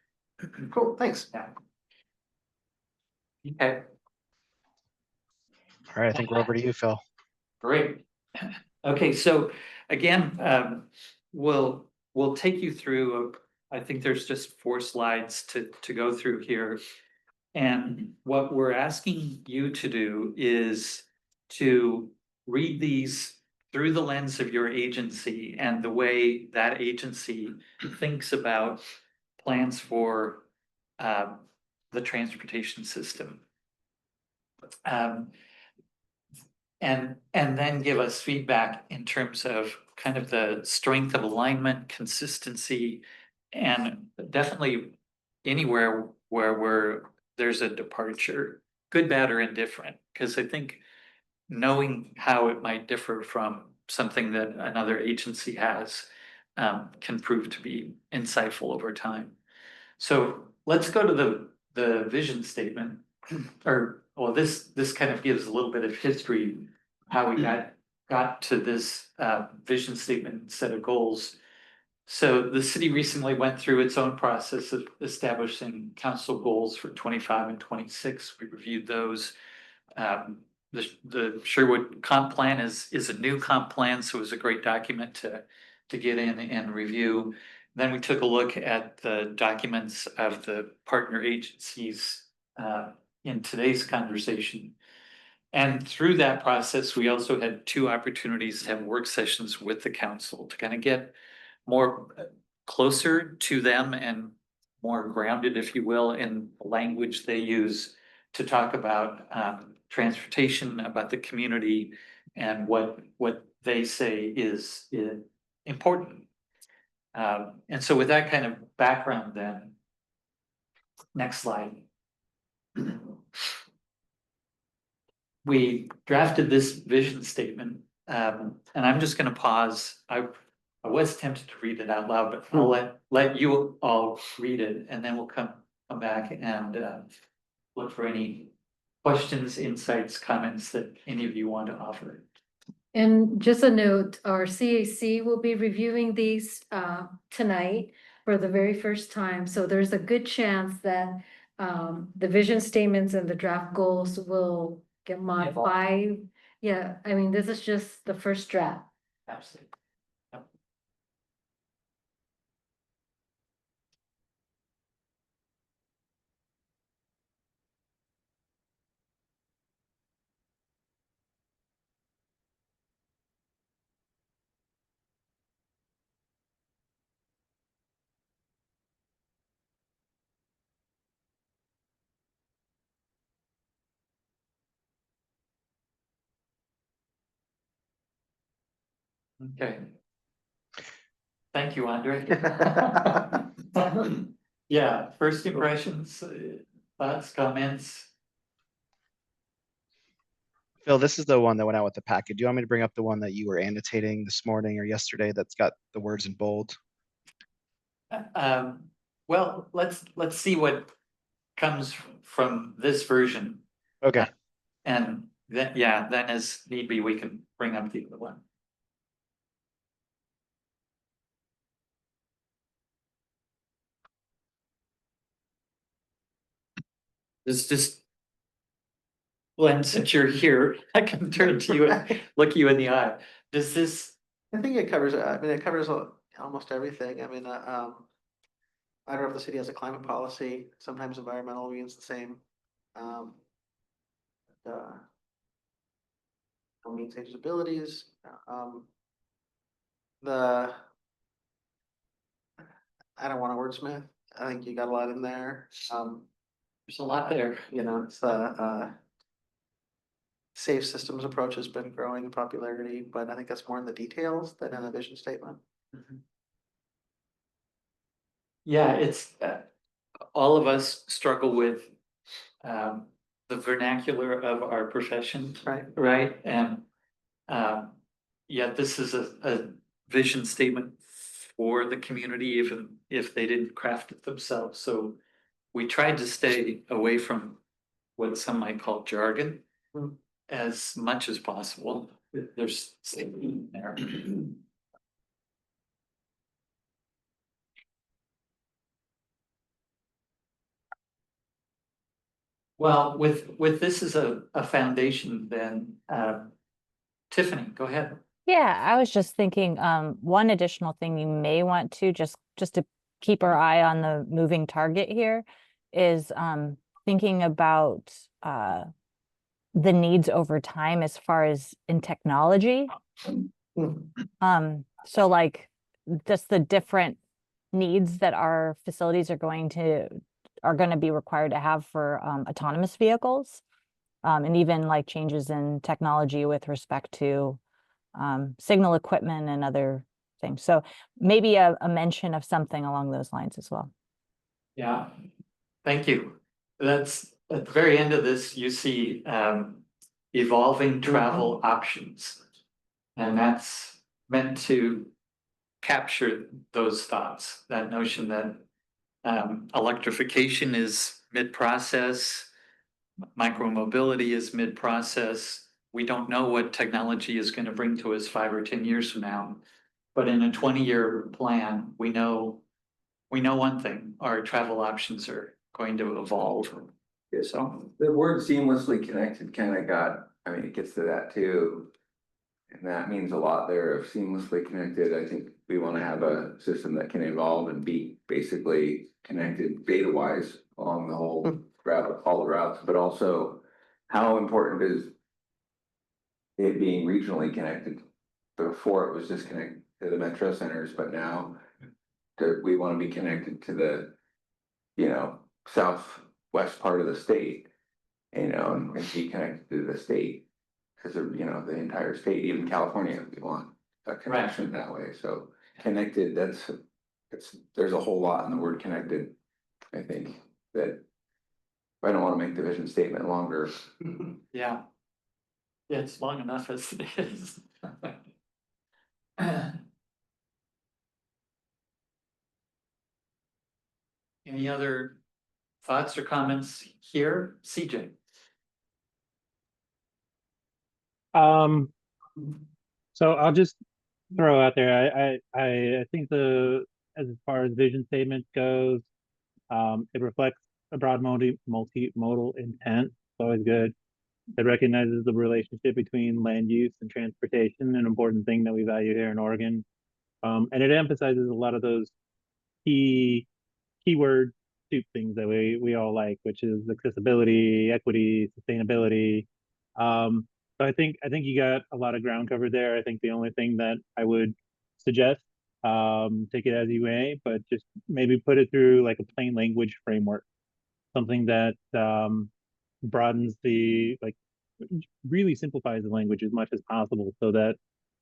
Cool, thanks. Yeah. Okay. All right, I think we're over to you, Phil. Great. Okay, so again, we'll take you through, I think there's just 4 slides to go through here. And what we're asking you to do is to read these through the lens of your agency and the way that agency thinks about plans for the transportation system. And then give us feedback in terms of kind of the strength of alignment, consistency, and definitely anywhere where there's a departure, good, bad, or indifferent. Because I think knowing how it might differ from something that another agency has can prove to be insightful over time. So let's go to the vision statement, or well, this kind of gives a little bit of history, how we got to this vision statement set of goals. So the city recently went through its own process of establishing council goals for 25 and 26. We reviewed those. The Sherwood comp plan is a new comp plan, so it was a great document to get in and review. Then we took a look at the documents of the partner agencies in today's conversation. And through that process, we also had 2 opportunities to have work sessions with the council to kind of get more closer to them and more grounded, if you will, in the language they use to talk about transportation, about the community, and what they say is important. And so with that kind of background then, next slide. We drafted this vision statement, and I'm just gonna pause. I was tempted to read it out loud, but I'll let you all read it, and then we'll come back and look for any questions, insights, comments that any of you want to offer. And just a note, our CAC will be reviewing these tonight for the very first time. So there's a good chance that the vision statements and the draft goals will get modified. Yeah, I mean, this is just the first draft. Absolutely. Yep. Okay. Thank you, Andre. Yeah, first impressions, thoughts, comments. Phil, this is the one that went out with the packet. Do you want me to bring up the one that you were annotating this morning or yesterday that's got the words in bold? Well, let's see what comes from this version. Okay. And then, yeah, then as need be, we can bring up the other one. This just, Glenn, since you're here, I can turn to you and look you in the eye. Does this? I think it covers, I mean, it covers almost everything. I mean, I don't know if the city has a climate policy. Sometimes environmental means the same. Means age abilities. I don't want to wordsmith. I think you got a lot in there. There's a lot there. You know, it's safe systems approach has been growing in popularity, but I think that's more in the details than in a vision statement. Yeah, it's all of us struggle with the vernacular of our profession, right? And yet this is a vision statement for the community, even if they didn't craft it themselves. So we tried to stay away from what some might call jargon as much as possible. There's safety there. Well, with this as a foundation, then Tiffany, go ahead. Yeah, I was just thinking, one additional thing you may want to just to keep our eye on the moving target here is thinking about the needs over time as far as in technology. So like just the different needs that our facilities are going to be required to have for autonomous vehicles. And even like changes in technology with respect to signal equipment and other things. So maybe a mention of something along those lines as well. Yeah, thank you. That's at the very end of this, you see evolving travel options. And that's meant to capture those thoughts, that notion that electrification is mid-process, micromobility is mid-process. We don't know what technology is going to bring to us 5 or 10 years from now. But in a 20-year plan, we know one thing, our travel options are going to evolve. So, The word seamlessly connected kind of got, I mean, it gets to that too. And that means a lot there of seamlessly connected. I think we want to have a system that can evolve and be basically connected data wise along the whole route, all the routes, but also how important is it being regionally connected? Before it was just connected to the metro centers, but now we want to be connected to the, southwest part of the state, and be connected to the state. Because of, the entire state, even California, we want a connection that way. So connected, there's a whole lot in the word connected. I think that I don't want to make the vision statement longer. yeah. It's long enough as it is. Any other thoughts or comments here? CJ? So I'll just throw out there, I think as far as vision statement goes, it reflects a broad multimodal intent. It's always good. It recognizes the relationship between land use and transportation, an important thing that we value here in Oregon. And it emphasizes a lot of those keyword soup things that we all like, which is accessibility, equity, sustainability. So I think you got a lot of ground covered there. I think the only thing that I would suggest, take it as you may, but just maybe put it through like a plain language framework, something that broadens really simplifies the language as much as possible, so that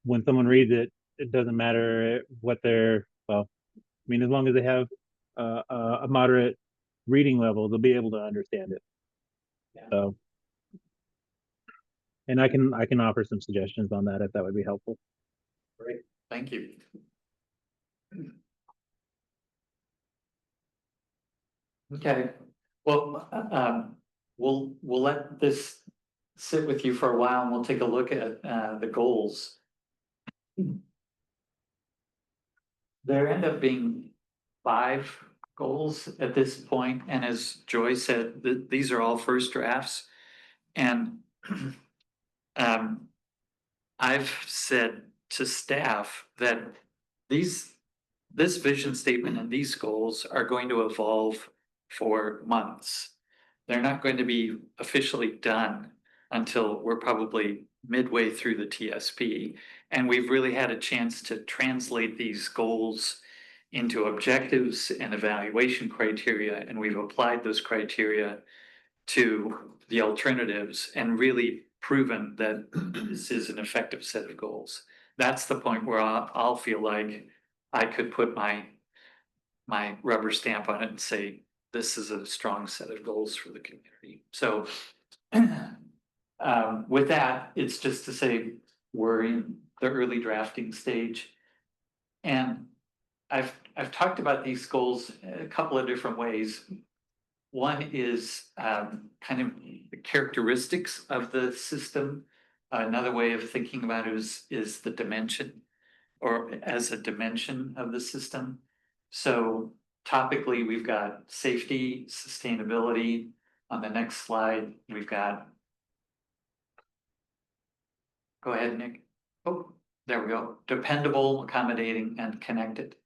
when someone reads it, it doesn't matter what as long as they have a moderate reading level, they'll be able to understand it. Yeah. So, and I can offer some suggestions on that if that would be helpful. Great, thank you. Okay, well, we'll let this sit with you for a while, and we'll take a look at the goals. There end up being 5 goals at this point, and as Joy said, these are all first drafts, and I've said to staff that this vision statement and these goals are going to evolve for months. They're not going to be officially done until we're probably midway through the TSP. And we've really had a chance to translate these goals into objectives and evaluation criteria. And we've applied those criteria to the alternatives and really proven that this is an effective set of goals. That's the point where I'll feel like I could put my rubber stamp on it and say, this is a strong set of goals for the community. So with that, it's just to say we're in the early drafting stage. And I've talked about these goals a couple of different ways. One is kind of the characteristics of the system. Another way of thinking about it is the dimension, or as a dimension of the system. So topically, we've got safety, sustainability. On the next slide, we've got, go ahead, Nick. Oh, there we go. Dependable, accommodating, and connected.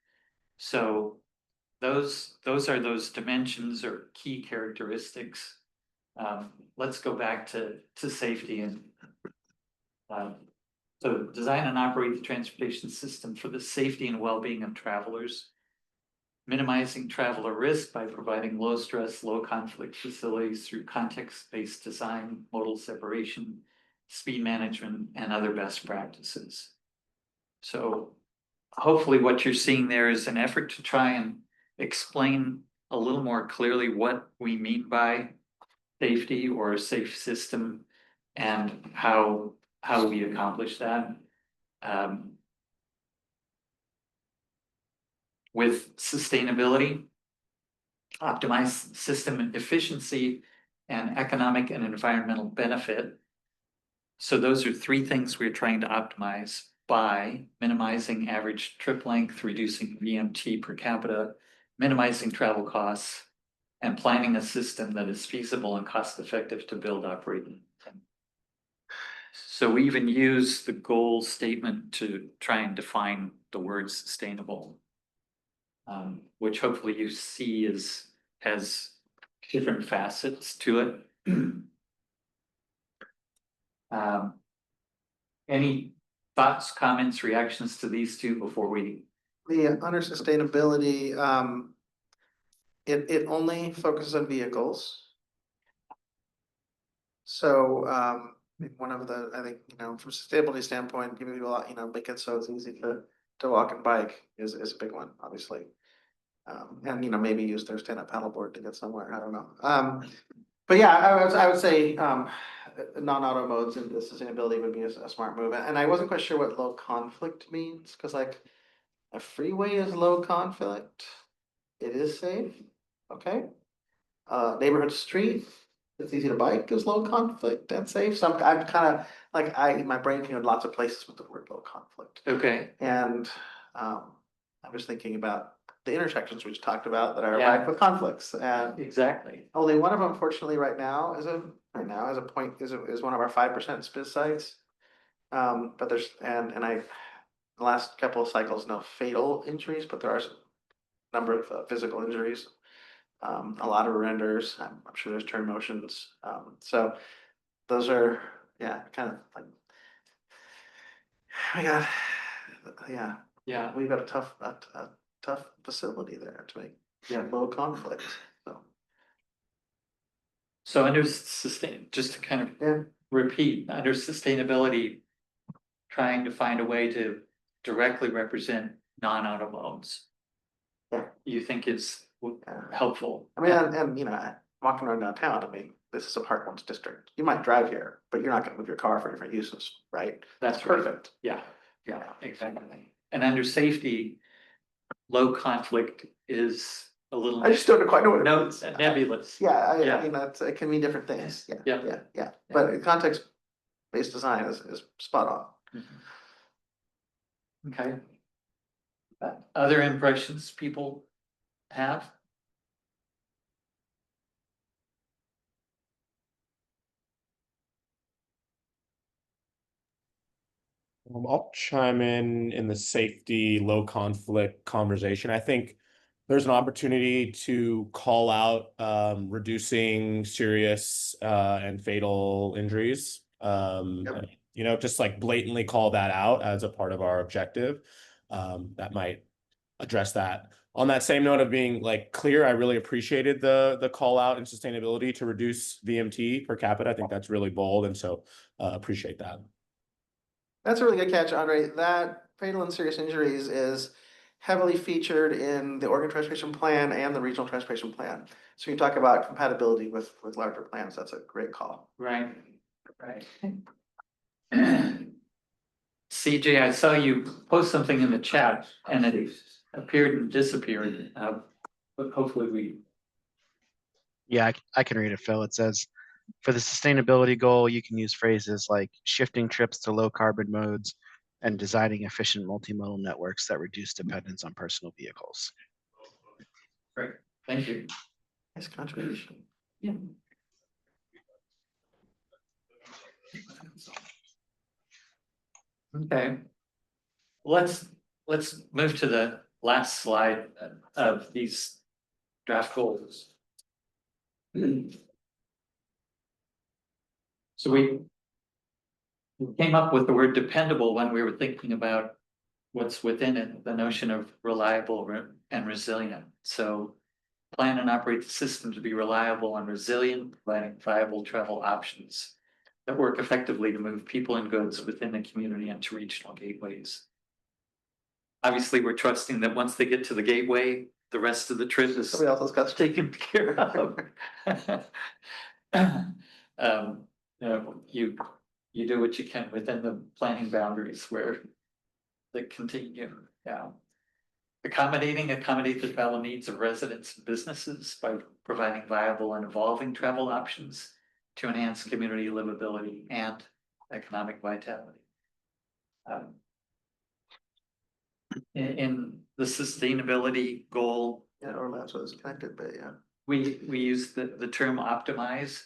So those are those dimensions or key characteristics. Let's go back to safety and so design and operate the transportation system for the safety and well-being of travelers, minimizing traveler risk by providing low stress, low conflict facilities through context-based design, modal separation, speed management, and other best practices. So hopefully what you're seeing there is an effort to try and explain a little more clearly what we mean by safety or a safe system and how we accomplish that. With sustainability, optimize system efficiency and economic and environmental benefit. So those are 3 things we're trying to optimize. by minimizing average trip length, reducing VMT per capita, minimizing travel costs, and planning a system that is feasible and cost effective to build, operate, and maintain. So we even use the goal statement to try and define the word sustainable. Which hopefully you see has different facets to it. Any thoughts, comments, reactions to these two before we? The under sustainability, it only focuses on vehicles. So, one of the, I think, from a sustainability standpoint, giving people, make it so it's easy to walk and bike is a big one, obviously. And, maybe use their stand-up paddleboard to get somewhere, I don't know. But yeah, I would say, non-auto modes and the sustainability would be a smart move. And I wasn't quite sure what low conflict means, because like a freeway is low conflict. It is safe, okay? Neighborhood street, it's easy to bike is low conflict and safe. So I'm kind of like, my brain can go lots of places with the word low conflict. Okay. And I was thinking about the intersections we just talked about that are Yeah. rife with conflicts, and Exactly. only one of them, fortunately, right now is one of our 5% SPIS sites. But there's the last couple of cycles, no fatal injuries, but there are some number of physical injuries. A lot of renders. I'm sure there's turn motions. So those are kind of like, oh my God, yeah. Yeah. We've got a tough facility there to make low conflict. So under just to kind of repeat, under sustainability, trying to find a way to directly represent non-auto modes. Yeah. You think is helpful? I mean, and walking around downtown, I mean, this is a Part 1 district. You might drive here, but you're not gonna move your car for different uses, right? That's perfect. Yeah, exactly. And under safety, low conflict is a little. I just don't quite know what it means. Nebulous. Yeah, Yeah. I mean, it can mean different things. Yeah. Yeah. But context-based design is spot on. Okay. Other impressions people have? I'll chime in the safety, low conflict conversation. I think there's an opportunity to call out reducing serious and fatal injuries. Just like blatantly call that out as a part of our objective. That might address that. On that same note of being like clear, I really appreciated the call out in sustainability to reduce VMT per capita. I think that's really bold, and so appreciate that. That's a really good catch, Andre. That fatal and serious injuries is heavily featured in the Oregon Transportation Plan and the Regional Transportation Plan. So you talk about compatibility with larger plans. That's a great call. Right. CJ, I saw you post something in the chat and it appeared and disappeared. But hopefully Yeah, I can read it, Phil. It says, for the sustainability goal, you can use phrases like shifting trips to low carbon modes and designing efficient multimodal networks that reduce dependence on personal vehicles. Great, thank you. Nice contribution. Yeah. Okay. Let's move to the last slide of these draft goals. So we came up with the word dependable when we were thinking about what's within it, the notion of reliable and resilient. So plan and operate the system to be reliable and resilient, providing viable travel options that work effectively to move people and goods within the community and to regional gateways. Obviously, we're trusting that once they get to the gateway, the rest of the trip is Somebody else has got taken care of. You do what you can within the planning boundaries where they continue. Yeah. Accommodate the travel needs of residents and businesses by providing viable and evolving travel options to enhance community livability and economic vitality. in the sustainability goal, Yeah, or that's what it's connected, but yeah. we use the term optimize.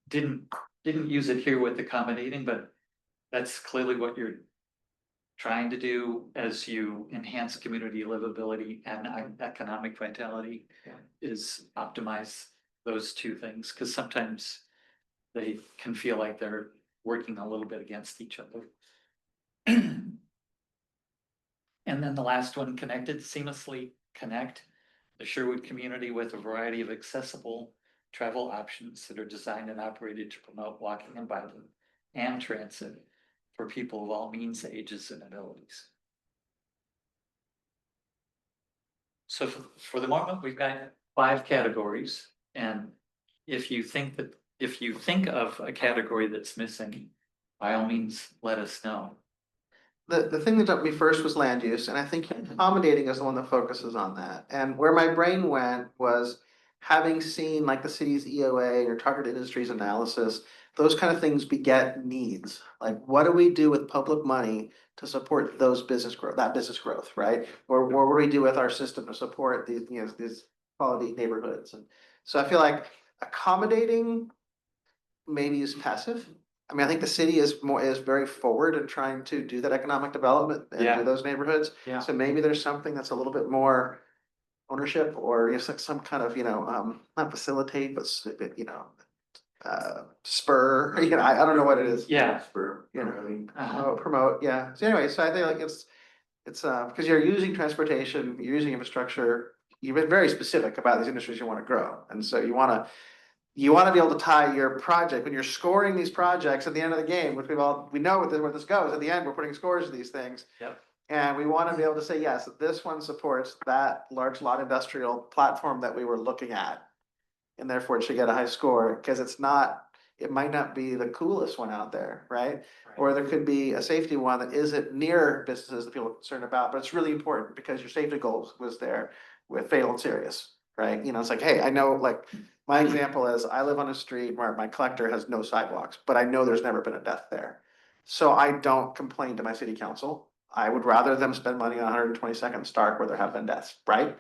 Didn't use it here with accommodating, but that's clearly what you're trying to do as you enhance community livability and economic vitality. Yeah. Is optimize those two things, because sometimes they can feel like they're working a little bit against each other. And then the last one, connected, seamlessly connect the Sherwood community with a variety of accessible travel options that are designed and operated to promote walking and biking and transit for people of all means, ages, and abilities. So for the moment, we've got 5 categories, and if you think of a category that's missing, by all means, let us know. The thing that jumped me first was land use, and I think accommodating is the one that focuses on that. And where my brain went was having seen like the city's EOA or target industries analysis, those kind of things beget needs. Like, what do we do with public money to support those business growth, that business growth, right? Or what do we do with our system to support these, these quality neighborhoods? And so I feel like accommodating maybe is passive. I mean, I think the city is very forward in trying to do that economic development and Yeah. do those neighborhoods. Yeah. So maybe there's something that's a little bit more ownership, or it's like some kind of, not facilitate, but spur, I don't know what it is. Yeah. For, Promote, yeah. So anyway, so I think like it's because you're using transportation, you're using infrastructure, you've been very specific about these industries you want to grow. And so you want to be able to tie your project when you're scoring these projects at the end of the game, which we know where this goes. At the end, we're putting scores to these things. Yep. And we want to be able to say, yes, this one supports that large lot industrial platform that we were looking at. And therefore it should get a high score, because it might not be the coolest one out there, right? Or there could be a safety one that isn't near businesses that people are concerned about, but it's really important because your safety goals was there with fatal and serious, right? It's like, hey, I know, like, my example is I live on a street where my collector has no sidewalks, but I know there's never been a death there. So I don't complain to my city council. I would rather them spend money on 122nd Stark where there have been deaths, right?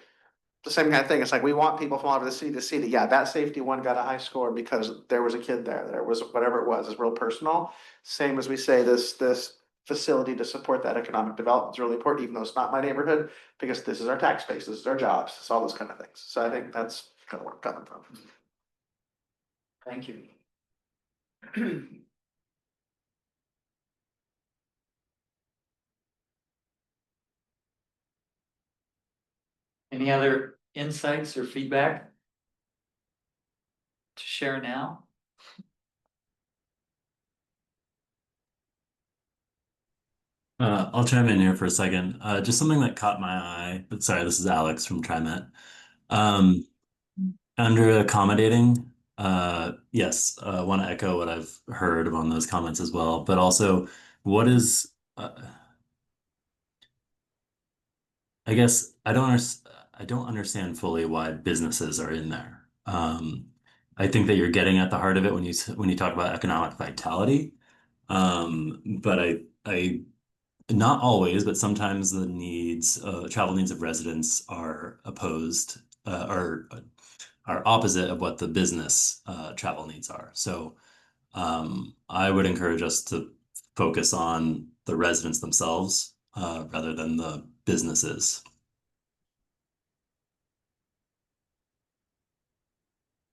The same kind of thing. It's like we want people from all over the city to see that, yeah, that safety one got a high score because there was a kid there. There was whatever it was, is real personal. Same as we say this facility to support that economic development is really important, even though it's not my neighborhood, because this is our tax base, this is our jobs, it's all those kind of things. So I think that's kind of where I'm coming from. Thank you. Any other insights or feedback to share now? I'll chime in here for a second. Just something that caught my eye. But sorry, this is Alex from TriMet. Under accommodating, yes, want to echo what I've heard on those comments as well. But also, what is, I guess I don't understand fully why businesses are in there. I think that you're getting at the heart of it when you talk about economic vitality. But I not always, but sometimes the travel needs of residents are opposed, are opposite of what the business travel needs are. So I would encourage us to focus on the residents themselves rather than the businesses.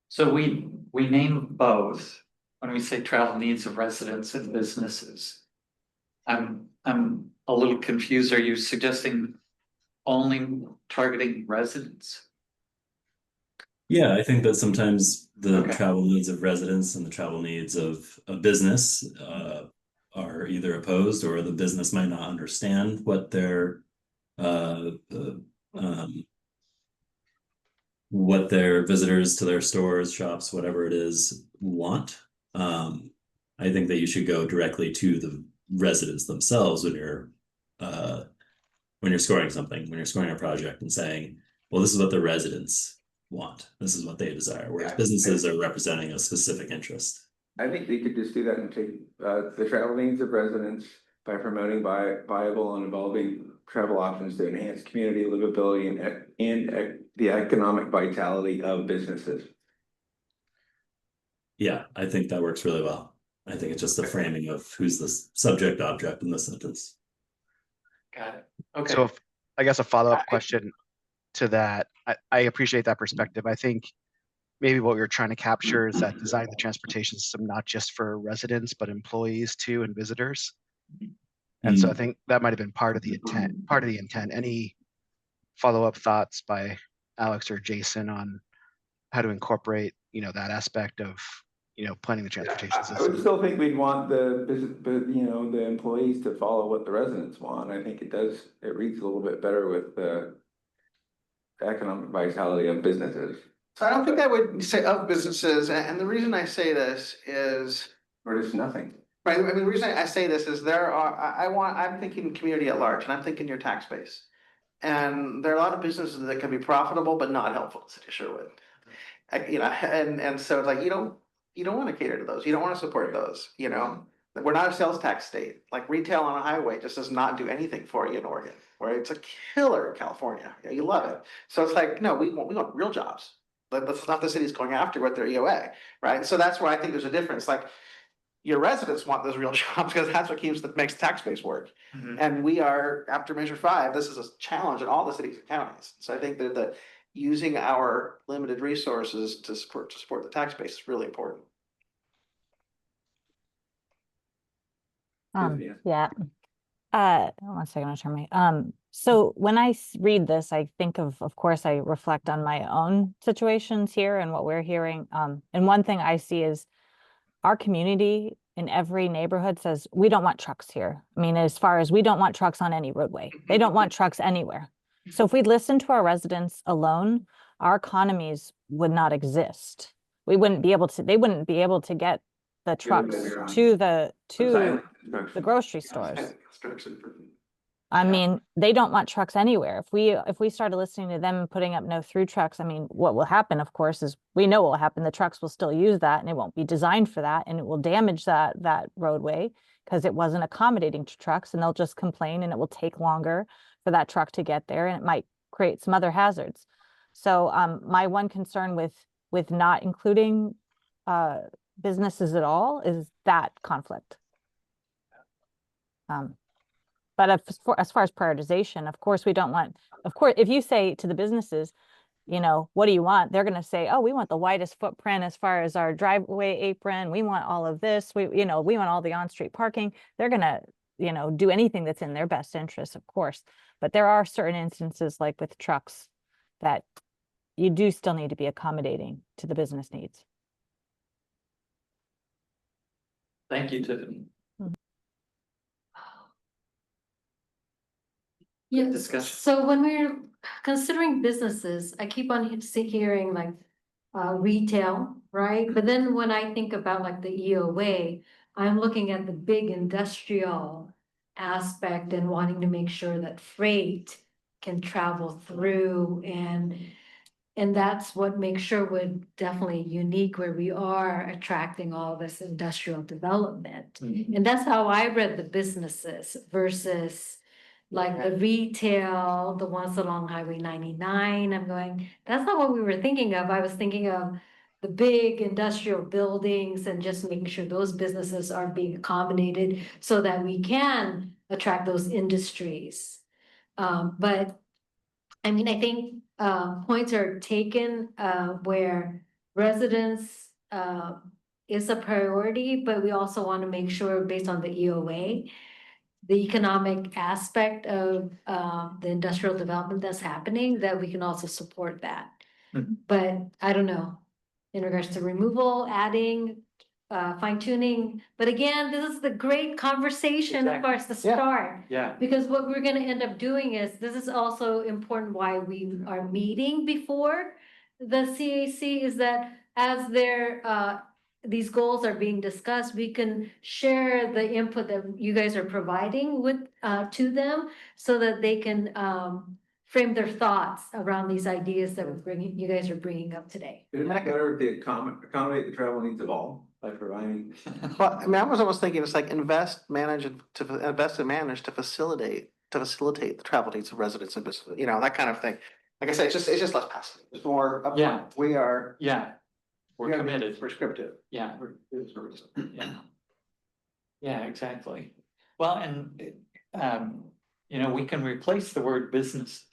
So we name both when we say travel needs of residents and businesses. I'm a little confused. Are you suggesting only targeting residents? Yeah, I think that sometimes the travel needs of residents and the travel needs of a business are either opposed, or the business might not understand what their visitors to their stores, shops, whatever it is, want. I think that you should go directly to the residents themselves when you're scoring something, when you're scoring a project, and saying, well, this is what the residents want. This is what they desire. Whereas businesses are representing a specific interest. I think we could just do that and take the travel needs of residents by promoting viable and evolving travel options to enhance community livability and the economic vitality of businesses. Yeah, I think that works really well. I think it's just the framing of who's the subject object in the sentence. Got it. Okay. So if, I guess a follow-up question to that, I appreciate that perspective. I think maybe what we were trying to capture is that design the transportation system, not just for residents, but employees too, and visitors. And so I think that might have been part of the intent. Any follow-up thoughts by Alex or Jason on how to incorporate, that aspect of, planning the transportation I would system? still think we'd want the employees to follow what the residents want. I think it reads a little bit better with the economic vitality of businesses. So I don't think I would say of businesses, and the reason I say this is. Or just nothing. Right, I mean, the reason I say this is I'm thinking community at large, and I'm thinking your tax base. And there are a lot of businesses that can be profitable, but not helpful to the city of Sherwood. And so it's like, you don't want to cater to those, you don't want to support those, We're not a sales tax state, like retail on a highway just does not do anything for you in Oregon, where it's a killer in California, you love it. So it's like, no, we want real jobs. But that's not the city's going after with their EOA, right? So that's where I think there's a difference, like, your residents want those real jobs because that's what makes tax base work. And we are, after Measure 5, this is a challenge in all the cities and counties. So I think that using our limited resources to support the tax base is really important. Yeah. 1 second, I'll turn my, so when I read this, I think of course, I reflect on my own situations here and what we're hearing. And one thing I see is our community in every neighborhood says, we don't want trucks here. I mean, as far as we don't want trucks on any roadway, they don't want trucks anywhere. So if we listen to our residents alone, our economies would not exist. They wouldn't be able to get the trucks to the grocery stores. I mean, they don't want trucks anywhere. If we started listening to them and putting up no through trucks, I mean, what will happen, of course, is we know what will happen. The trucks will still use that and it won't be designed for that, and it will damage that roadway because it wasn't accommodating to trucks, and they'll just complain, and it will take longer for that truck to get there, and it might create some other hazards. So my one concern with not including businesses at all is that conflict. But as far as prioritization, of course, if you say to the businesses, what do you want? They're going to say, oh, we want the widest footprint as far as our driveway apron. We want all of this. We want all the on-street parking. They're going to, do anything that's in their best interest, of course. But there are certain instances, like with trucks, that you do still need to be accommodating to the business needs. Thank you, Tiffany. Yeah, Discussion. so when we're considering businesses, I keep on hearing like retail, right? But then when I think about like the EOA, I'm looking at the big industrial aspect and wanting to make sure that freight can travel through, and that's what makes Sherwood definitely unique, where we are attracting all this industrial development. And that's how I read the businesses versus like the retail, the ones along Highway 99. I'm going, that's not what we were thinking of. I was thinking of the big industrial buildings and just making sure those businesses are being accommodated so that we can attract those industries. But I mean, I think points are taken where residents is a priority, but we also want to make sure, based on the EOA, the economic aspect of the industrial development that's happening, that we can also support that. But I don't know, in regards to removal, adding, fine tuning, but again, this is the great conversation for us to start. Yeah. Because what we're gonna end up doing is, this is also important why we are meeting before the CAC, is that as these goals are being discussed, we can share the input that you guys are providing with to them, so that they can frame their thoughts around these ideas that you guys are bringing up today. Isn't that better to accommodate the travel needs of all by providing? Well, I mean, I was almost thinking it's like invest and manage to facilitate the travel needs of residents and business, you know, that kind of thing. Like I said, it's just less passive. It's more upfront. Yeah. We are. Yeah, we're gotta be committed. Prescriptive. Yeah, yeah. Yeah, exactly. Well, and, you know, we can replace the word business.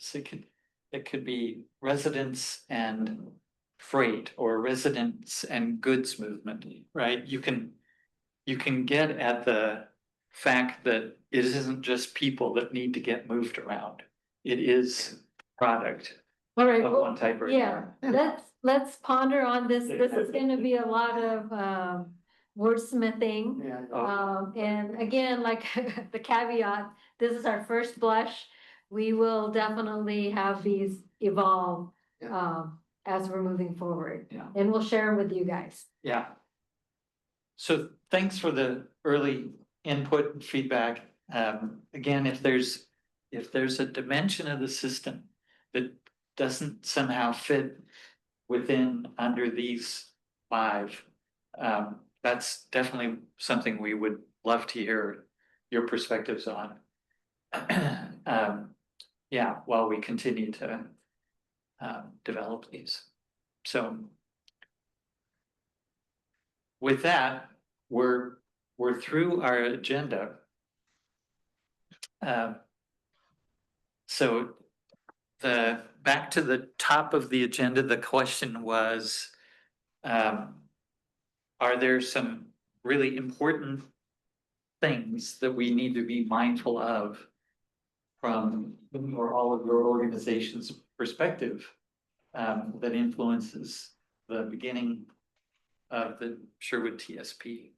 It could be residents and freight or residents and goods movement, right? You can get at the fact that it isn't just people that need to get moved around. It is product All right, of well, one type or yeah, another. let's ponder on this. This is gonna be a lot of wordsmithing. Yeah. And again, like the caveat, this is our first blush. We will definitely have these evolve as we're moving forward. Yeah. And we'll share them with you guys. Yeah. So thanks for the early input and feedback. Again, if there's a dimension of the system that doesn't somehow fit within under these 5, that's definitely something we would love to hear your perspectives on. Yeah, while we continue to develop these. So with that, we're through our agenda. So back to the top of the agenda, the question was, are there some really important things that we need to be mindful of from or all of your organization's perspective that influences the beginning of the Sherwood TSP?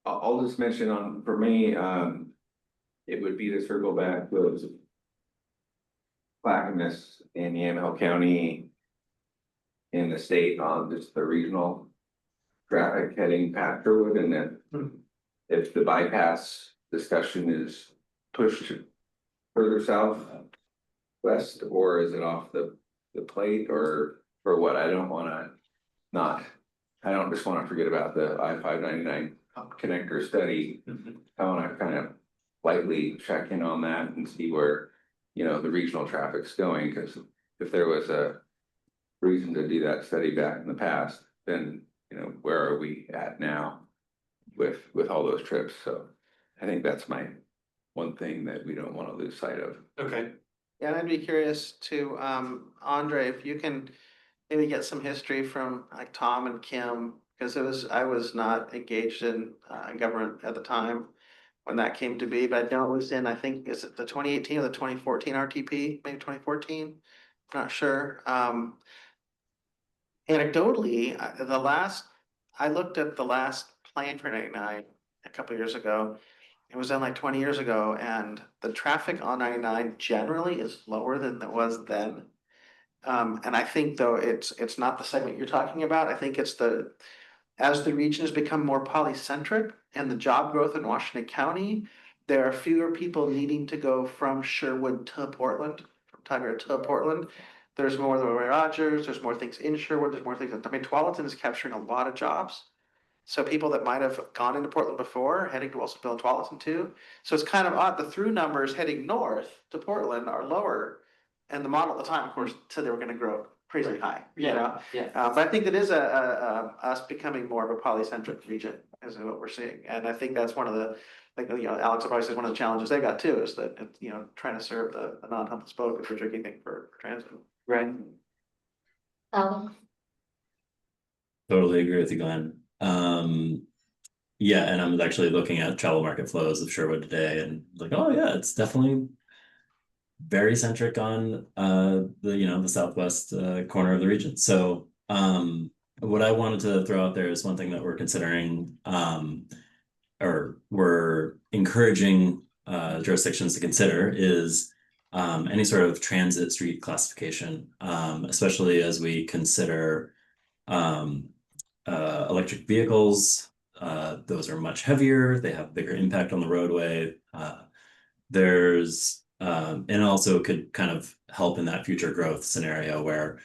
I'll just mention for me, it would be to circle back with Clackamas and Yamhill County in the state on just the regional traffic heading past Sherwood, and then if the bypass discussion is pushed further south west, or is it off the plate, or what? I don't just want to forget about the I-599 connector study. I want to kind of lightly check in on that and see where, you know, the regional traffic's going, because if there was a reason to do that study back in the past, then, you know, where are we at now with all those trips? So I think that's my one thing that we don't want to lose sight of. Okay. Yeah, and I'd be curious to, Andre, if you can maybe get some history from like Tom and Kim, because I was not engaged in government at the time when that came to be, but I know it was in, I think, is it the 2018 or the 2014 RTP, maybe 2014? I'm not sure. Anecdotally, I looked at the last plan for 99 a couple of years ago. It was done like 20 years ago, and the traffic on 99 generally is lower than it was then. And I think though it's not the segment you're talking about. I think it's as the region has become more polycentric and the job growth in Washington County, there are fewer people needing to go from Sherwood to Portland, from Tigard to Portland. There's more of the Roy Rogers, there's more things in Sherwood, there's more things. I mean, Tualatin is capturing a lot of jobs. So people that might have gone into Portland before, heading to Wilsonville and Tualatin too. So it's kind of odd, the through numbers heading north to Portland are lower. And the model at the time, of course, said they were gonna grow crazy high, you know? Yeah. But I think that is us becoming more of a polycentric region is what we're seeing. And I think that's one of the, like, you know, Alex will probably say one of the challenges they got too, is that, you know, trying to serve the non-hub and spoke is a tricky thing for transit. Right. Alex? Totally agree with you, Glenn. Yeah, and I'm actually looking at travel market flows of Sherwood today, and like, oh yeah, it's definitely very centric on the southwest corner of the region. So what I wanted to throw out there is one thing that we're considering, or we're encouraging jurisdictions to consider, is any sort of transit street classification, especially as we consider electric vehicles those are much heavier, they have bigger impact on the roadway. And also could kind of help in that future growth scenario where,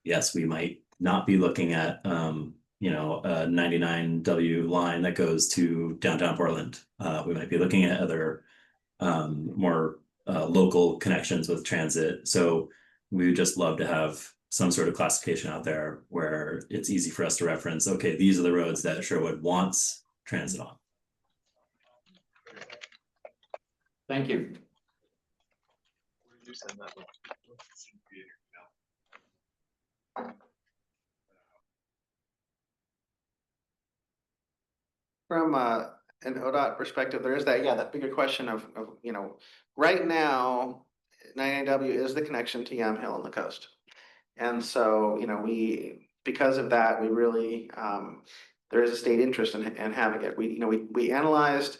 yes, we might not be looking at, a 99W line that goes to downtown Portland. We might be looking at other more local connections with transit. So we would just love to have some sort of classification out there where it's easy for us to reference, okay, these are the roads that Sherwood wants transit on. Thank you. From an ODOT perspective, there is that bigger question of, right now, 99W is the connection to Yamhill on the coast. And so, because of that, we really, there is a state interest in having it. We analyzed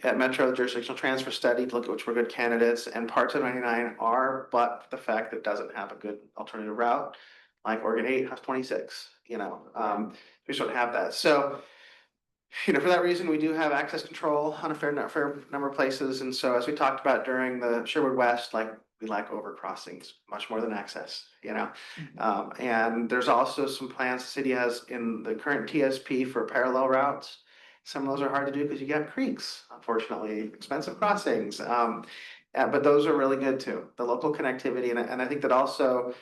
at Metro the jurisdictional transfer study to look at which were good candidates, and parts of 99 are, but the fact that it doesn't have a good alternative route, like Oregon 8 has 26, we just don't have that. So, for that reason, we do have access control on a fair number of places. And so as we talked about during the Sherwood West, we like over crossings much more than access, and there's also some plans the city has in the current TSP for parallel routes. Some of those are hard to do because you got creeks, unfortunately, expensive crossings. But those are really good too, the local connectivity. And I think that also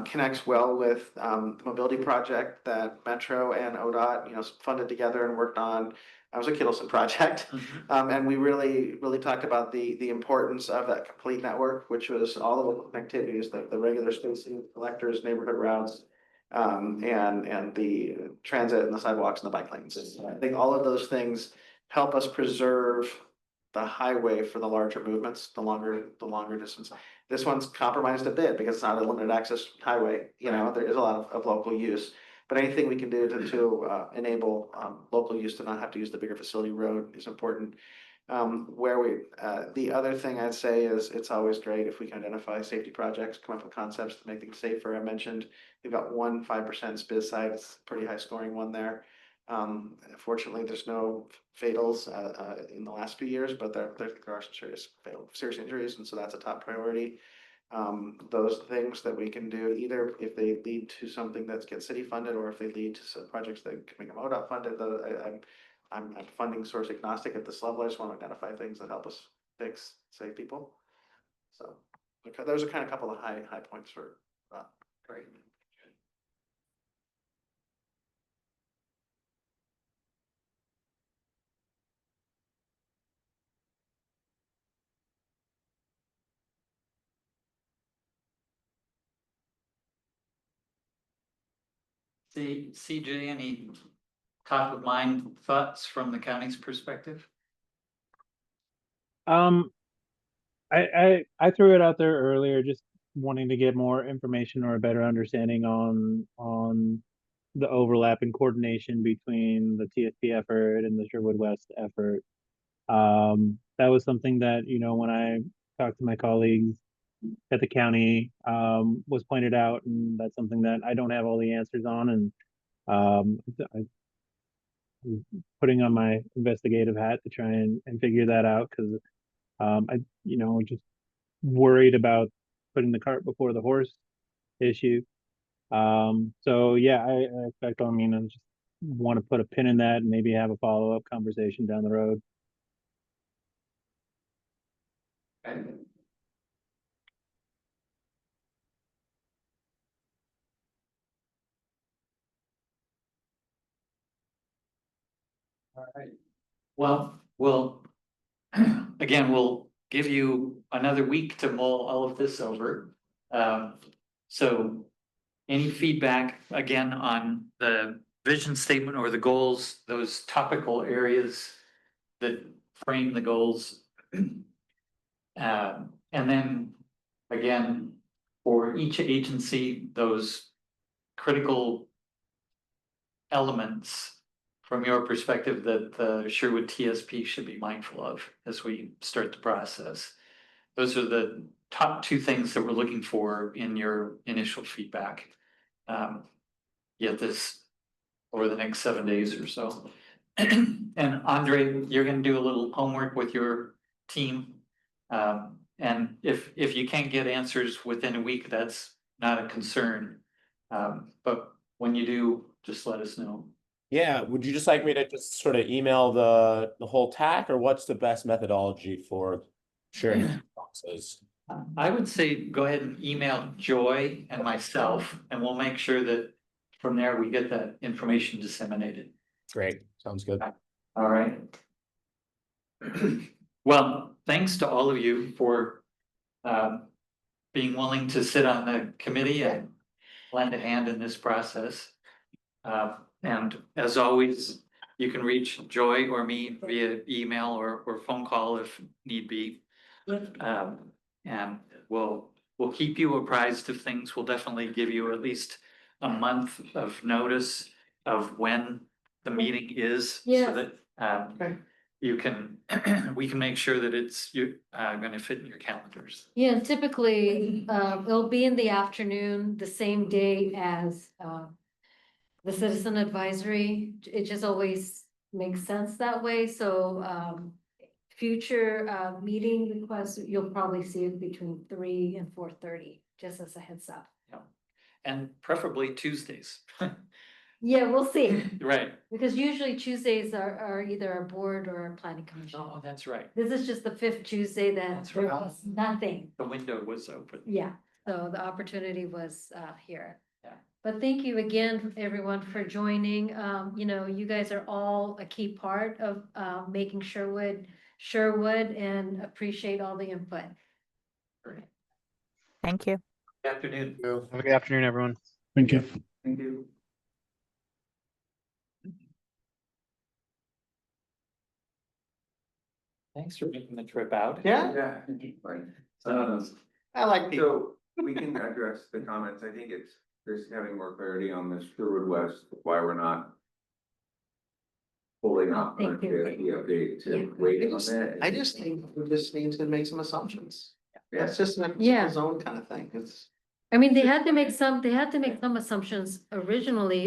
connects well with the mobility project that Metro and ODOT, funded together and worked on. That was a Kittleson project. And we really talked about the importance of that complete network, which was all the local connectivities, the regular spacing, collectors, neighborhood routes, and the transit and the sidewalks and the bike lanes. I think all of those things help us preserve the highway for the larger movements, the longer distance. This one's compromised a bit because it's not a limited access highway. There is a lot of local use, but anything we can do to enable local use to not have to use the bigger facility road is important. The other thing I'd say is it's always great if we can identify safety projects, come up with concepts to make things safer. I mentioned we've got 5% SPIS site. It's a pretty high scoring one there. Fortunately, there's no fatals in the last few years, but there are some serious injuries, and so that's a top priority. Those things that we can do, either if they lead to something that gets city funded, or if they lead to some projects that can become ODOT funded. I'm funding source agnostic at this level. I just want to identify things that help us save people. So those are kind of a couple of high points for great. CJ, any top of mind thoughts from the county's perspective? I threw it out there earlier, just wanting to get more information or a better understanding on the overlap and coordination between the TSP effort and the Sherwood West effort. That was something that, when I talked to my colleagues at the county, was pointed out, and that's something that I don't have all the answers on. And I'm putting on my investigative hat to try and figure that out, because I just worried about putting the cart before the horse issue. So yeah, I expect, I just want to put a pin in that and maybe have a follow-up conversation down the road. All right. Well, again, we'll give you another week to mull all of this over. So any feedback again on the vision statement or the goals, those topical areas that frame the goals. And then again, for each agency, those critical elements from your perspective that the Sherwood TSP should be mindful of as we start the process. Those are the top two things that we're looking for in your initial feedback. Get this over the next 7 days or so. And Andre, you're gonna do a little homework with your team. And if you can't get answers within a week, that's not a concern. But when you do, just let us know. Yeah, would you just like me to just sort of email the whole TAC, or what's the best methodology for sharing responses? I would say go ahead and email Joy and myself, and we'll make sure that from there we get that information disseminated. Great, sounds good. All right. Well, thanks to all of you for being willing to sit on the committee and lend a hand in this process. And as always, you can reach Joy or me via email or phone call if need be. And we'll keep you apprised of things. We'll definitely give you at least a month of notice of when the meeting is. Yes. So that you can, we can make sure that it's gonna fit in your calendars. Yeah, typically, it'll be in the afternoon, the same day as, the citizen advisory. It just always makes sense that way, so, future, meeting requests, you'll probably see it between 3 and 4:30, just as a heads up. Yeah. And preferably Tuesdays. Yeah, we'll see, Right. because usually Tuesdays are either a board or a planning commission. Oh, that's right. This is just the 5th Tuesday that That's there right. was nothing. The window was open. Yeah, so the opportunity was here. Yeah. But thank you again, everyone, for joining. You know, you guys are all a key part of making Sherwood, and appreciate all the input. Thank you. Good afternoon. Have a good afternoon, everyone. Thank you. Thank you. Thanks for making the trip out. Yeah, Yeah. I like people. So we can address the comments. I think it's just having more clarity on this Sherwood West, why we're not holding up on Thank you. the update Yeah. to wait on that. I just think we just need to make some assumptions. Yeah. That's just an Yeah. zone kind of thing. It's. I mean, they had to make some assumptions originally